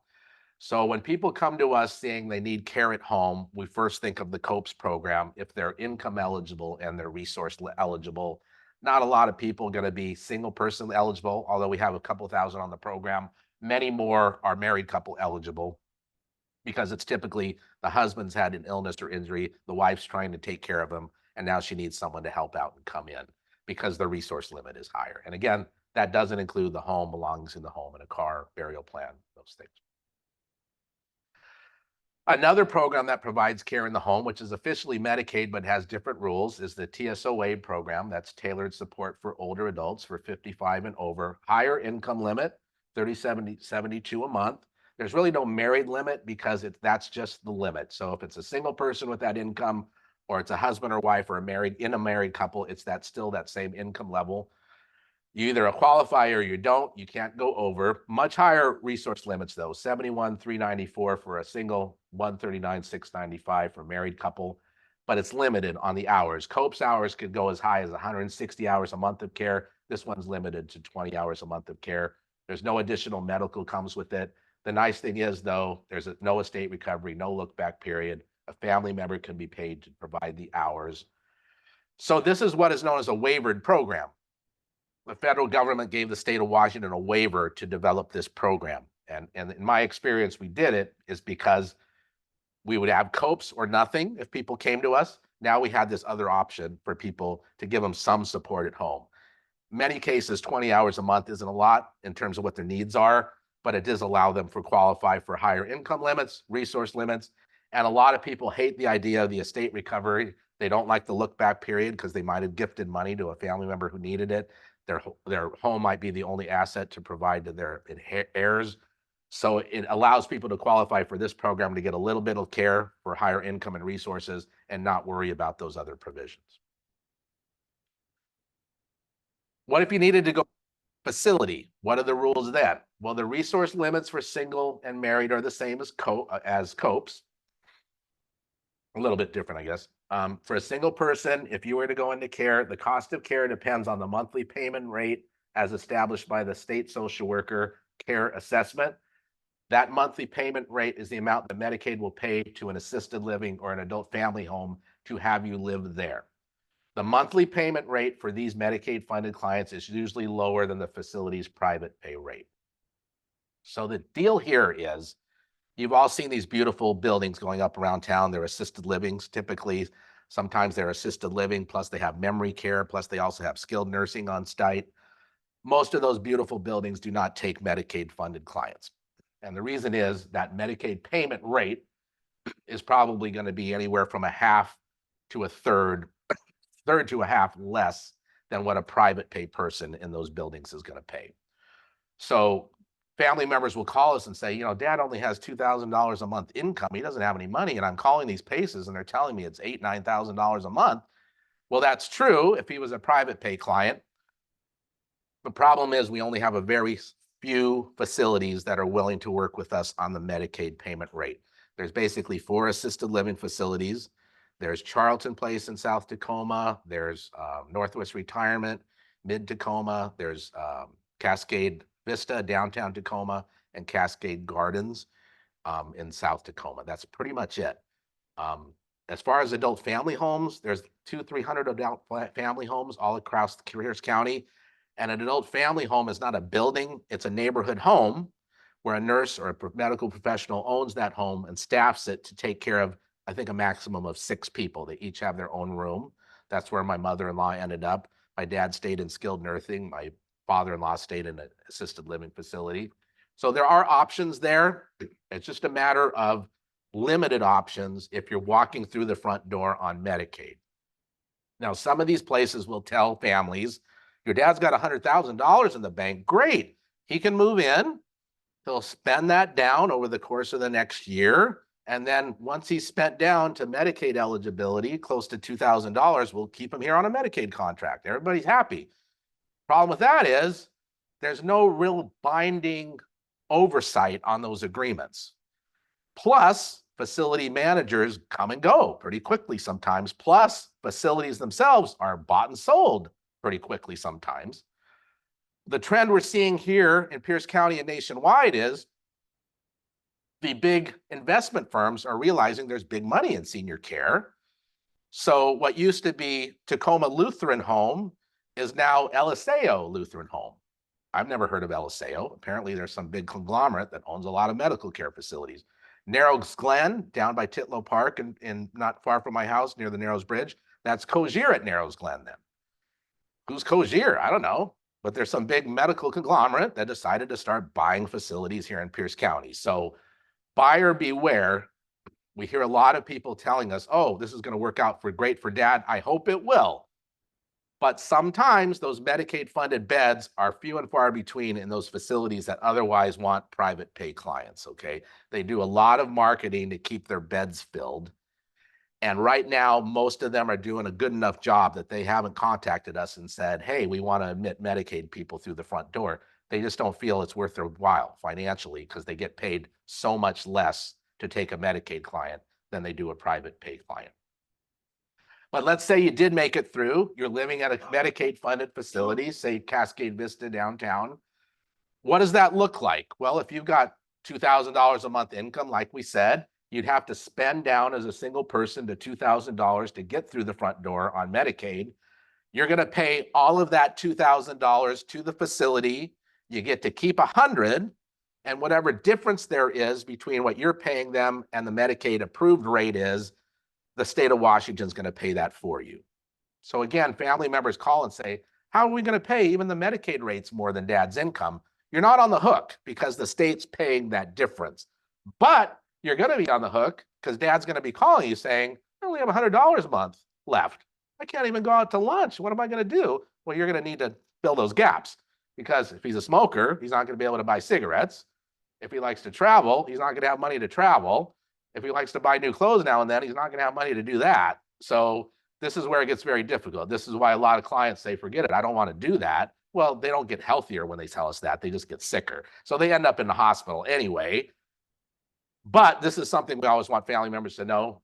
So when people come to us saying they need care at home, we first think of the COPES program. If they're income eligible and they're resource eligible, not a lot of people are going to be single person eligible, although we have a couple thousand on the program. Many more are married couple eligible because it's typically the husband's had an illness or injury, the wife's trying to take care of him, and now she needs someone to help out and come in because the resource limit is higher. And again, that doesn't include the home, belongings in the home, and a car, burial plan, those things. Another program that provides care in the home, which is officially Medicaid but has different rules, is the TSOA program. That's tailored support for older adults for 55 and over. Higher income limit, $30.72 a month. There's really no married limit because that's just the limit. So if it's a single person with that income, or it's a husband or wife or a married couple, it's still that same income level. You either qualify or you don't. You can't go over. Much higher resource limits though. 71,394 for a single, 139,695 for a married couple, but it's limited on the hours. COPES hours could go as high as 160 hours a month of care. This one's limited to 20 hours a month of care. There's no additional medical comes with it. The nice thing is though, there's no estate recovery, no look back period. A family member can be paid to provide the hours. So this is what is known as a waivered program. The federal government gave the state of Washington a waiver to develop this program. And in my experience, we did it is because we would have COPES or nothing if people came to us. Now we had this other option for people to give them some support at home. In many cases, 20 hours a month isn't a lot in terms of what their needs are, but it does allow them to qualify for higher income limits, resource limits. And a lot of people hate the idea of the estate recovery. They don't like the look back period because they might have gifted money to a family member who needed it. Their home might be the only asset to provide to their heirs. So it allows people to qualify for this program to get a little bit of care for higher income and resources and not worry about those other provisions. What if you needed to go facility? What are the rules then? Well, the resource limits for single and married are the same as COPES. A little bit different, I guess. For a single person, if you were to go into care, the cost of care depends on the monthly payment rate as established by the state social worker care assessment. That monthly payment rate is the amount that Medicaid will pay to an assisted living or an adult family home to have you live there. The monthly payment rate for these Medicaid funded clients is usually lower than the facility's private pay rate. So the deal here is, you've all seen these beautiful buildings going up around town. They're assisted livings. Typically, sometimes they're assisted living, plus they have memory care, plus they also have skilled nursing on site. Most of those beautiful buildings do not take Medicaid funded clients. And the reason is that Medicaid payment rate is probably going to be anywhere from a half to a third to a half less than what a private pay person in those buildings is going to pay. So family members will call us and say, Dad only has $2,000 a month income. He doesn't have any money. And I'm calling these places and they're telling me it's $8,000, $9,000 a month. Well, that's true if he was a private pay client. The problem is we only have a very few facilities that are willing to work with us on the Medicaid payment rate. There's basically 4 assisted living facilities. There's Charlton Place in South Tacoma. There's Northwest Retirement, Mid-Tacoma. There's Cascade Vista, downtown Tacoma, and Cascade Gardens in South Tacoma. That's pretty much it. As far as adult family homes, there's 200-300 adult family homes all across Pierce County. And an adult family home is not a building, it's a neighborhood home where a nurse or a medical professional owns that home and staffs it to take care of, I think, a maximum of 6 people. They each have their own room. That's where my mother-in-law ended up. My dad stayed in skilled nursing. My father-in-law stayed in an assisted living facility. So there are options there. It's just a matter of limited options if you're walking through the front door on Medicaid. Now, some of these places will tell families, your dad's got $100,000 in the bank. Great. He can move in. He'll spend that down over the course of the next year. And then once he's spent down to Medicaid eligibility, close to $2,000, we'll keep him here on a Medicaid contract. Everybody's happy. Problem with that is there's no real binding oversight on those agreements. Plus, facility managers come and go pretty quickly sometimes. Plus, facilities themselves are bought and sold pretty quickly sometimes. The trend we're seeing here in Pierce County and nationwide is the big investment firms are realizing there's big money in senior care. So what used to be Tacoma Lutheran Home is now LSAO Lutheran Home. I've never heard of LSAO. Apparently there's some big conglomerate that owns a lot of medical care facilities. Narrows Glen down by Titlow Park and not far from my house near the Narrows Bridge. That's Cozier at Narrows Glen then. Who's Cozier? I don't know. But there's some big medical conglomerate that decided to start buying facilities here in Pierce County. So buyer beware. We hear a lot of people telling us, oh, this is going to work out great for dad. I hope it will. But sometimes those Medicaid funded beds are few and far between in those facilities that otherwise want private pay clients, okay? They do a lot of marketing to keep their beds filled. And right now, most of them are doing a good enough job that they haven't contacted us and said, hey, we want to admit Medicaid people through the front door. They just don't feel it's worth their while financially because they get paid so much less to take a Medicaid client than they do a private pay client. But let's say you did make it through, you're living at a Medicaid funded facility, say Cascade Vista downtown. What does that look like? Well, if you've got $2,000 a month income, like we said, you'd have to spend down as a single person to $2,000 to get through the front door on Medicaid. You're going to pay all of that $2,000 to the facility. You get to keep $100, and whatever difference there is between what you're paying them and the Medicaid approved rate is, the state of Washington is going to pay that for you. So again, family members call and say, how are we going to pay? Even the Medicaid rate's more than dad's income. You're not on the hook because the state's paying that difference. But you're going to be on the hook because dad's going to be calling you saying, I only have $100 a month left. I can't even go out to lunch. What am I going to do? Well, you're going to need to fill those gaps because if he's a smoker, he's not going to be able to buy cigarettes. If he likes to travel, he's not going to have money to travel. If he likes to buy new clothes now and then, he's not going to have money to do that. So this is where it gets very difficult. This is why a lot of clients say, forget it, I don't want to do that. Well, they don't get healthier when they tell us that. They just get sicker. So they end up in the hospital anyway. But this is something we always want family members to know.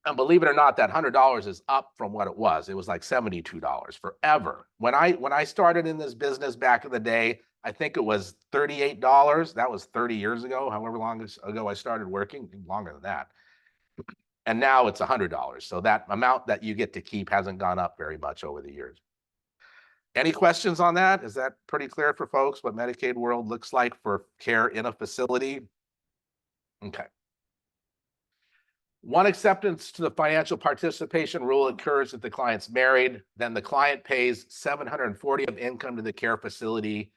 And believe it or not, that $100 is up from what it was. It was like $72 forever. When I started in this business back in the day, I think it was $38. That was 30 years ago, however long ago I started working, longer than that. And now it's $100. So that amount that you get to keep hasn't gone up very much over the years. Any questions on that? Is that pretty clear for folks what Medicaid world looks like for care in a facility? Okay. One acceptance to the financial participation rule occurs if the client's married, then the client pays $740 of income to the care facility,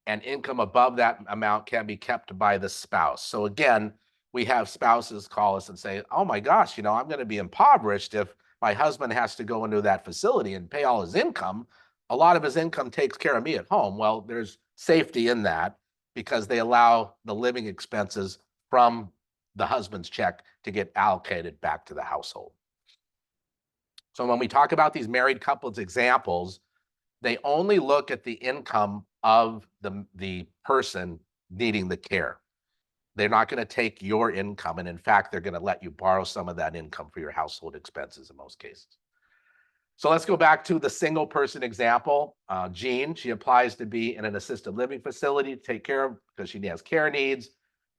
and income above that amount can be kept by the spouse. So again, we have spouses call us and say, oh my gosh, I'm going to be impoverished if my husband has to go into that facility and pay all his income. A lot of his income takes care of me at home. Well, there's safety in that because they allow the living expenses from the husband's check to get allocated back to the household. So when we talk about these married couples examples, they only look at the income of the person needing the care. They're not going to take your income. And in fact, they're going to let you borrow some of that income for your household expenses in most cases. So let's go back to the single person example. Jean, she applies to be in an assisted living facility to take care of because she has care needs.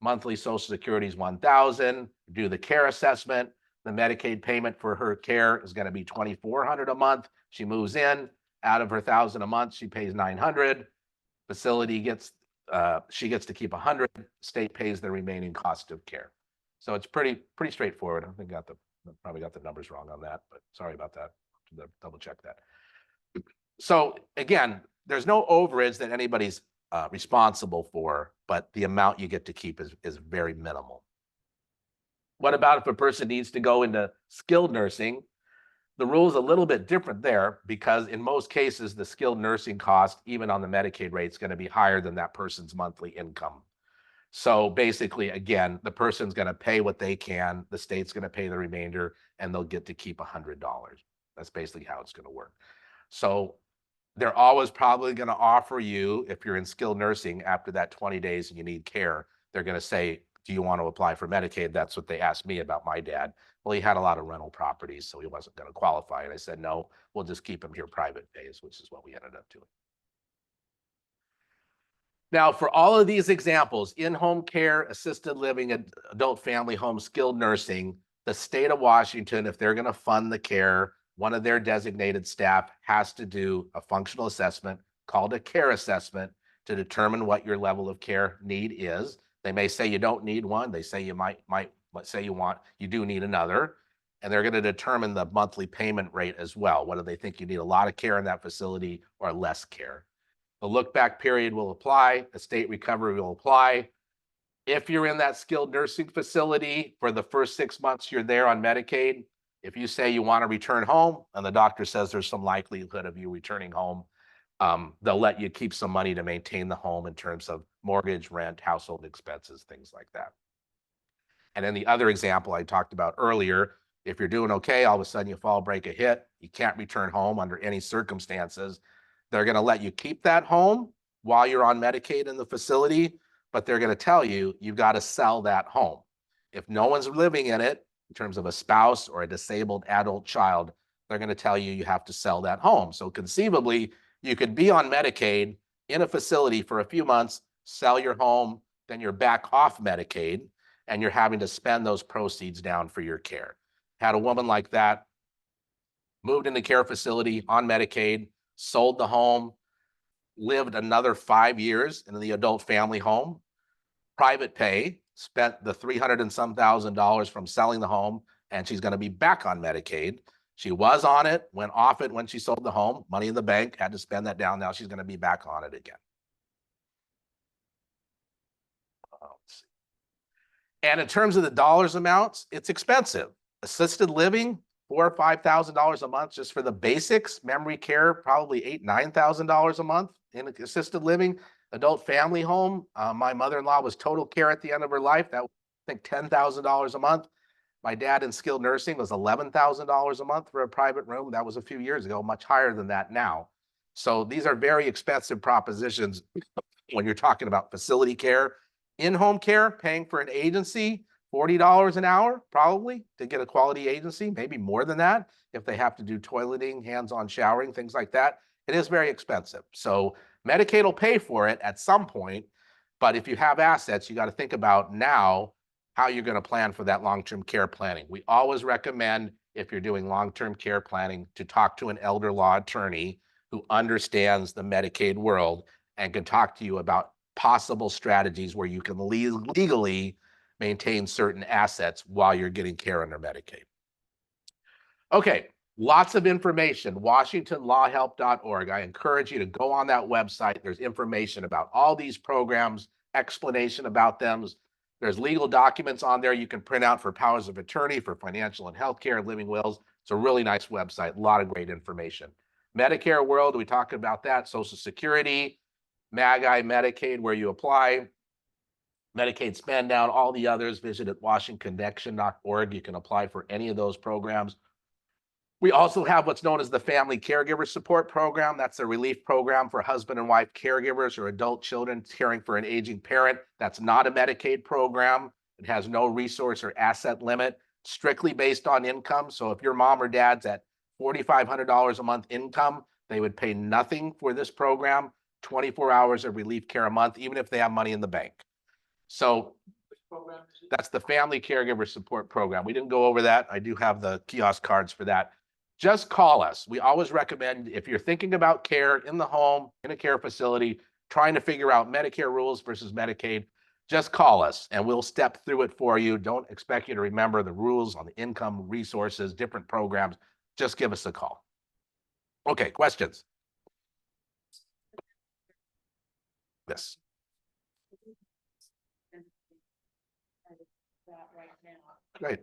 Monthly Social Security is $1,000. Do the care assessment. The Medicaid payment for her care is going to be $2,400 a month. She moves in. Out of her $1,000 a month, she pays $900. Facility gets, she gets to keep $100. State pays the remaining cost of care. So it's pretty straightforward. I think probably got the numbers wrong on that, but sorry about that. Double check that. So again, there's no overage that anybody's responsible for, but the amount you get to keep is very minimal. What about if a person needs to go into skilled nursing? The rule is a little bit different there because in most cases, the skilled nursing cost, even on the Medicaid rate, is going to be higher than that person's monthly income. So basically, again, the person's going to pay what they can, the state's going to pay the remainder, and they'll get to keep $100. That's basically how it's going to work. So they're always probably going to offer you, if you're in skilled nursing, after that 20 days and you need care, they're going to say, do you want to apply for Medicaid? That's what they asked me about my dad. Well, he had a lot of rental properties, so he wasn't going to qualify. And I said, no, we'll just keep him here private pays, which is what we ended up doing. Now, for all of these examples, in-home care, assisted living, adult family home, skilled nursing, the state of Washington, if they're going to fund the care, one of their designated staff has to do a functional assessment called a care assessment to determine what your level of care need is. They may say you don't need one. They say you might say you do need another. And they're going to determine the monthly payment rate as well. Whether they think you need a lot of care in that facility or less care. The look back period will apply. The state recovery will apply. If you're in that skilled nursing facility for the first 6 months you're there on Medicaid, if you say you want to return home and the doctor says there's some likelihood of you returning home, they'll let you keep some money to maintain the home in terms of mortgage, rent, household expenses, things like that. And then the other example I talked about earlier, if you're doing okay, all of a sudden you fall, break a hit, you can't return home under any circumstances, they're going to let you keep that home while you're on Medicaid in the facility, but they're going to tell you, you've got to sell that home. If no one's living in it, in terms of a spouse or a disabled adult child, they're going to tell you you have to sell that home. So conceivably, you could be on Medicaid in a facility for a few months, sell your home, then you're back off Medicaid, and you're having to spend those proceeds down for your care. Had a woman like that, moved in the care facility on Medicaid, sold the home, lived another 5 years in the adult family home, private pay, spent the $300 and some thousand from selling the home, and she's going to be back on Medicaid. She was on it, went off it when she sold the home, money in the bank, had to spend that down. Now she's going to be back on it again. Let's see. And in terms of the dollars amounts, it's expensive. Assisted living, $4,000 or $5,000 a month just for the basics. Memory care, probably $8,000, $9,000 a month in assisted living. Adult family home, my mother-in-law was total care at the end of her life. That was, I think, $10,000 a month. My dad in skilled nursing was $11,000 a month for a private room. That was a few years ago, much higher than that now. So these are very expensive propositions when you're talking about facility care. In-home care, paying for an agency, $40 an hour, probably, to get a quality agency, maybe more than that, if they have to do toileting, hands-on showering, things like that. It is very expensive. So Medicaid will pay for it at some point, but if you have assets, you got to think about now how you're going to plan for that long-term care planning. We always recommend, if you're doing long-term care planning, to talk to an elder law attorney who understands the Medicaid world and can talk to you about possible strategies where you can legally maintain certain assets while you're getting care under Medicaid. Okay, lots of information, WashingtonLawHelp.org. I encourage you to go on that website. There's information about all these programs, explanation about them. There's legal documents on there you can print out for powers of attorney, for financial and healthcare, living wills. It's a really nice website, a lot of great information. Medicare world, we talked about that, Social Security, MAGI, Medicaid, where you apply, Medicaid spend down, all the others, visit at WashingtonConnection.org. You can apply for any of those programs. We also have what's known as the Family Caregiver Support Program. That's a relief program for husband and wife caregivers or adult children caring for an aging parent. That's not a Medicaid program. It has no resource or asset limit, strictly based on income. So if your mom or dad's at $4,500 a month income, they would pay nothing for this program, 24 hours of relief care a month, even if they have money in the bank. So that's the Family Caregiver Support Program. We didn't go over that. I do have the kiosk cards for that. Just call us. We always recommend, if you're thinking about care in the home, in a care facility, trying to figure out Medicare rules versus Medicaid, just call us and we'll step through it for you. Don't expect you to remember the rules on the income, resources, different programs. Just give us a call. Okay, questions? Yes. That right now. Great.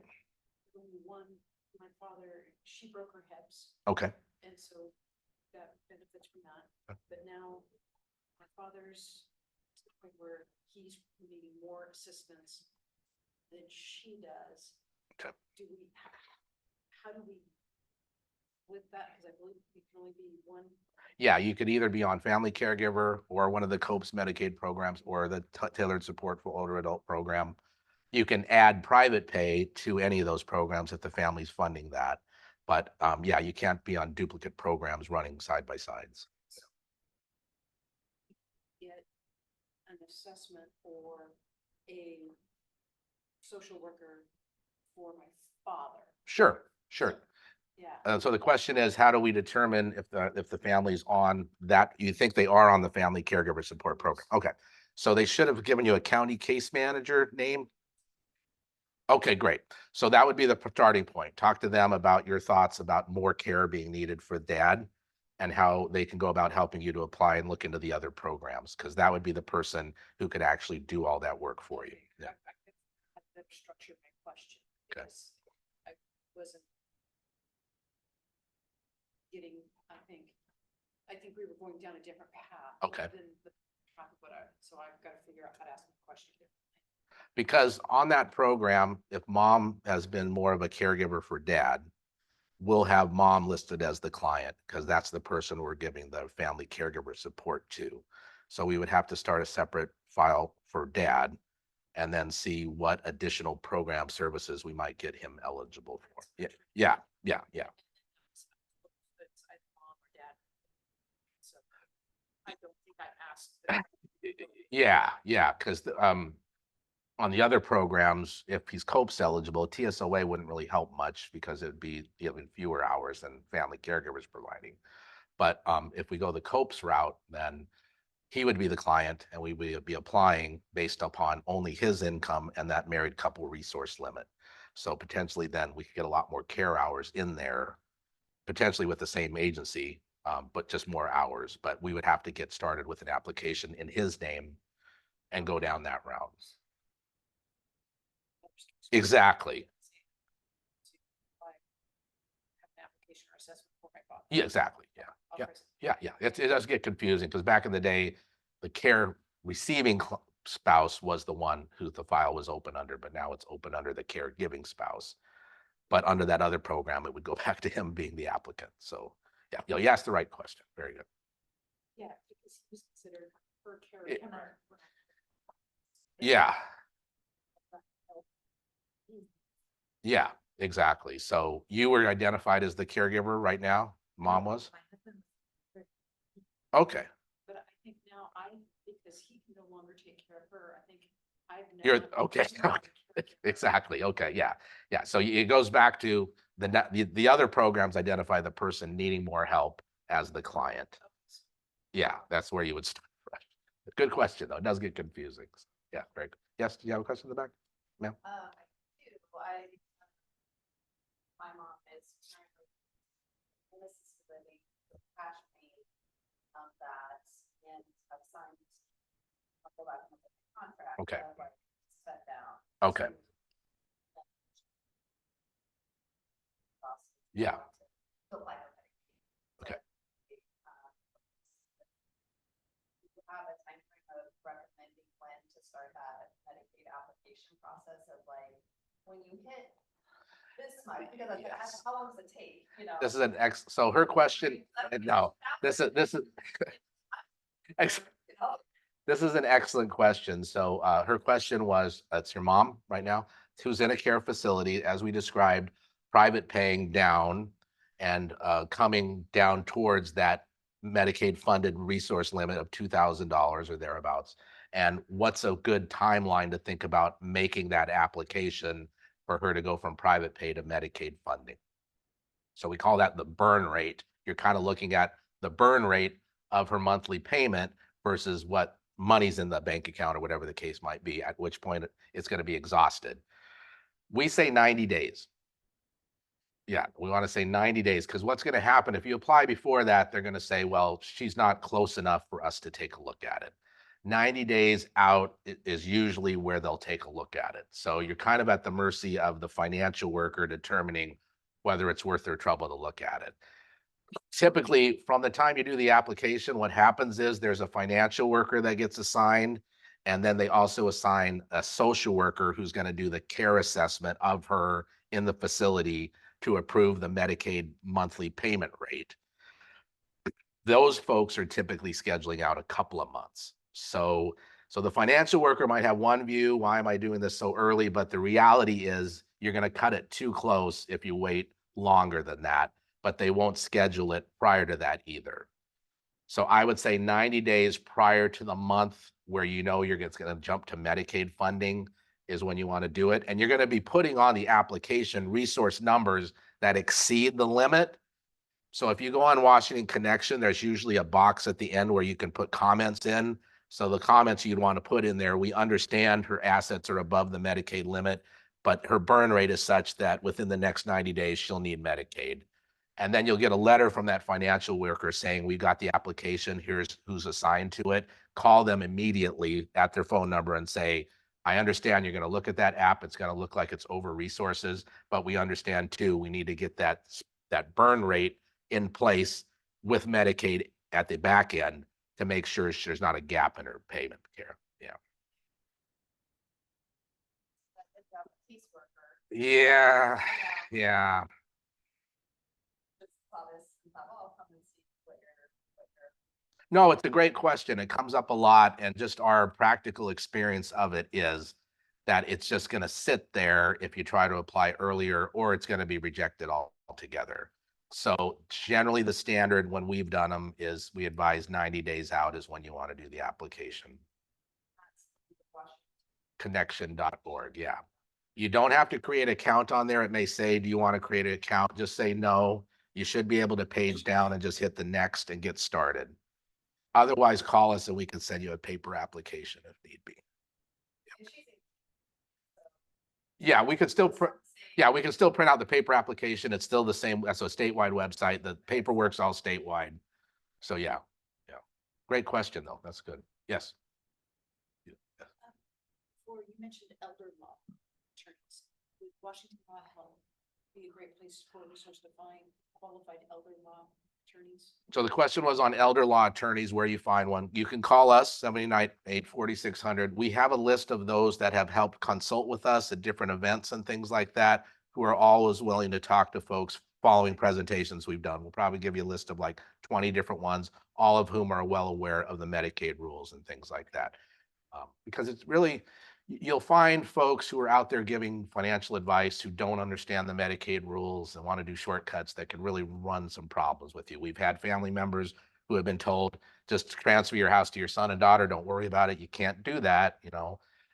One, my father, she broke her hips, Okay. and so that benefits from that. But now my father's point where he's needing more assistance than she does. Okay. Do we, how do we, with that, because I believe we can only be one. Yeah, you could either be on family caregiver or one of the COPES Medicaid programs or the tailored support for older adult program. You can add private pay to any of those programs if the family's funding that. But yeah, you can't be on duplicate programs running side by sides. Get an assessment or a social worker for my father. Sure, sure. Yeah. So the question is, how do we determine if the family's on that, you think they are on the family caregiver support program? Okay, so they should have given you a county case manager name. Okay, great. So that would be the starting point. Talk to them about your thoughts about more care being needed for dad and how they can go about helping you to apply and look into the other programs, because that would be the person who could actually do all that work for you. Yeah. I've better structured my question Okay. because I wasn't getting, I think we were going down a different path. Okay. Than the path of what so I've got to figure out how to ask the question. Because on that program, if mom has been more of a caregiver for dad, we'll have mom listed as the client because that's the person we're giving the family caregiver support to. So we would have to start a separate file for dad and then see what additional program services we might get him eligible for. Yeah, yeah, yeah, yeah. It's either mom or dad. So I don't think I asked. them. Yeah, yeah, because on the other programs, if he's COPES eligible, TSOA wouldn't really help much because it'd be even fewer hours than family caregivers providing. But if we go the COPES route, then he would be the client and we would be applying based upon only his income and that married couple resource limit. So potentially then we could get a lot more care hours in there, potentially with the same agency, but just more hours. But we would have to get started with an application in his name and go down that route. Exactly. Have an application or assessment for my father. Yeah, exactly. Yeah. I'll Yeah. present. Yeah. Yeah. It does get confusing because back in the day, the care receiving spouse was the one who the file was open under, but now it's open under the caregiving spouse. But under that other program, it would go back to him being the applicant. So yeah, you asked the right question. Very good. Yeah, because he was considered her It- caregiver. Yeah. Yeah, exactly. So you were identified as the caregiver right now? Mom was? My husband was Okay. But I think now because he can no longer take care of her, I think I've now. You're okay. Exactly. Okay. Yeah. Yeah. So it goes back to the other programs identify the person needing more help as the client. Yeah, that's where you would start. Fresh. Good question, though. It does get confusing. Yeah, very good. Yes, do you have a question in the back? Ma'am? I do, my mom is currently in assisted living, cash paid, that, and I've signed. I'll go back and look at the contract. Okay. Like, set down. Okay. Yeah. Okay. Have a time frame of recommending when to start that Medicaid application process of like, when you hit this much, because like, Yes. how long does it take, you know? This is an so her question, no, this is ex- this is an excellent question. So her question was, it's your mom right now, who's in a care facility, as we described, private paying down and coming down towards that Medicaid funded resource limit of $2,000 or thereabouts. And what's a good timeline to think about making that application for her to go from private pay to Medicaid funding? So we call that the burn rate. You're kind of looking at the burn rate of her monthly payment versus what money's in the bank account or whatever the case might be, at which point it's going to be exhausted. We say 90 days. Yeah, we want to say 90 days because what's going to happen if you apply before that, they're going to say, well, she's not close enough for us to take a look at it. 90 days out is usually where they'll take a look at it. So you're kind of at the mercy of the financial worker determining whether it's worth their trouble to look at it. Typically, from the time you do the application, what happens is there's a financial worker that gets assigned And then they also assign a social worker who's going to do the care assessment of her in the facility to approve the Medicaid monthly payment rate. Those folks are typically scheduling out a couple of months. So the financial worker might have one view, why am I doing this so early? But the reality is you're going to cut it too close if you wait longer than that, but they won't schedule it prior to that either. So I would say 90 days prior to the month where you know you're going to jump to Medicaid funding is when you want to do it. And you're going to be putting on the application resource numbers that exceed the limit. So if you go on Washington Connection, there's usually a box at the end where you can put comments in. So the comments you'd want to put in there, we understand her assets are above the Medicaid limit, but her burn rate is such that within the next 90 days, she'll need Medicaid. And then you'll get a letter from that financial worker saying, we got the application, here's who's assigned to it. Call them immediately at their phone number and say, I understand you're going to look at that app. It's going to look like it's over resources, but we understand too, we need to get that burn rate in place with Medicaid at the back end to make sure there's not a gap in her payment care. Yeah. Yeah. Yeah. No, it's a great question. It comes up a lot, and just our practical experience of it is that it's just going to sit there if you try to apply earlier, or it's going to be rejected altogether. So generally the standard when we've done them is we advise 90 days out is when you want to do the application. Connection.org. Yeah. You don't have to create an account on there. It may say, do you want to create an account? Just say no. You should be able to page down and just hit the next and get started. Otherwise, call us and we can send you a paper application if need be. Yeah, we could still print out the paper application. It's still the same. That's a statewide website. The paperwork's all statewide. So yeah. Great question though. That's good. Yes. Or you mentioned elder law attorneys. Would Washington Law Help be a great place for resource to find qualified elder law attorneys? So the question was on elder law attorneys, where you find one. You can call us 798-84600. We have a list of those that have helped consult with us at different events and things like that, who are always willing to talk to folks following presentations we've done. We'll probably give you a list of like 20 different ones, all of whom are well aware of the Medicaid rules and things like that. Because it's really, you'll find folks who are out there giving financial advice who don't understand the Medicaid rules and want to do shortcuts that can really run some problems with you. We've had family members who have been told, just transfer your house to your son and daughter. Don't worry about it. You can't do that,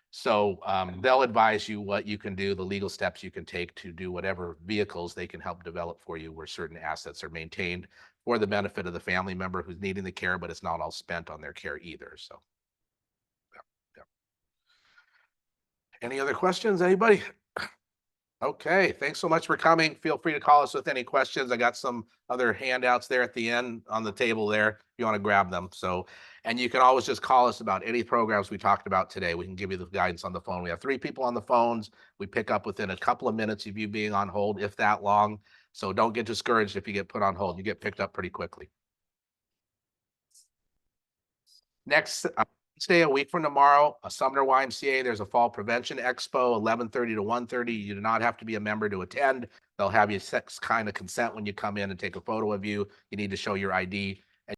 So they'll advise you what you can do, the legal steps you can take to do whatever vehicles they can help develop for you where certain assets are maintained for the benefit of the family member who's needing the care, but it's not all spent on their care either. So. Any other questions, anybody? Okay, thanks so much for coming. Feel free to call us with any questions. I got some other handouts there at the end on the table there. If you want to grab them. And you can always just call us about any programs we talked about today. We can give you the guidance on the phone. We have 3 people on the phones. We pick up within a couple of minutes of you being on hold, if that long. So don't get discouraged if you get put on hold. You get picked up pretty quickly. Next, Wednesday, a week from tomorrow, Sumner YMCA, there's a fall prevention expo, 11:30 to 1:30. You do not have to be a member to attend. They'll have you kind of consent when you come in and take a photo of you. You need to show your ID.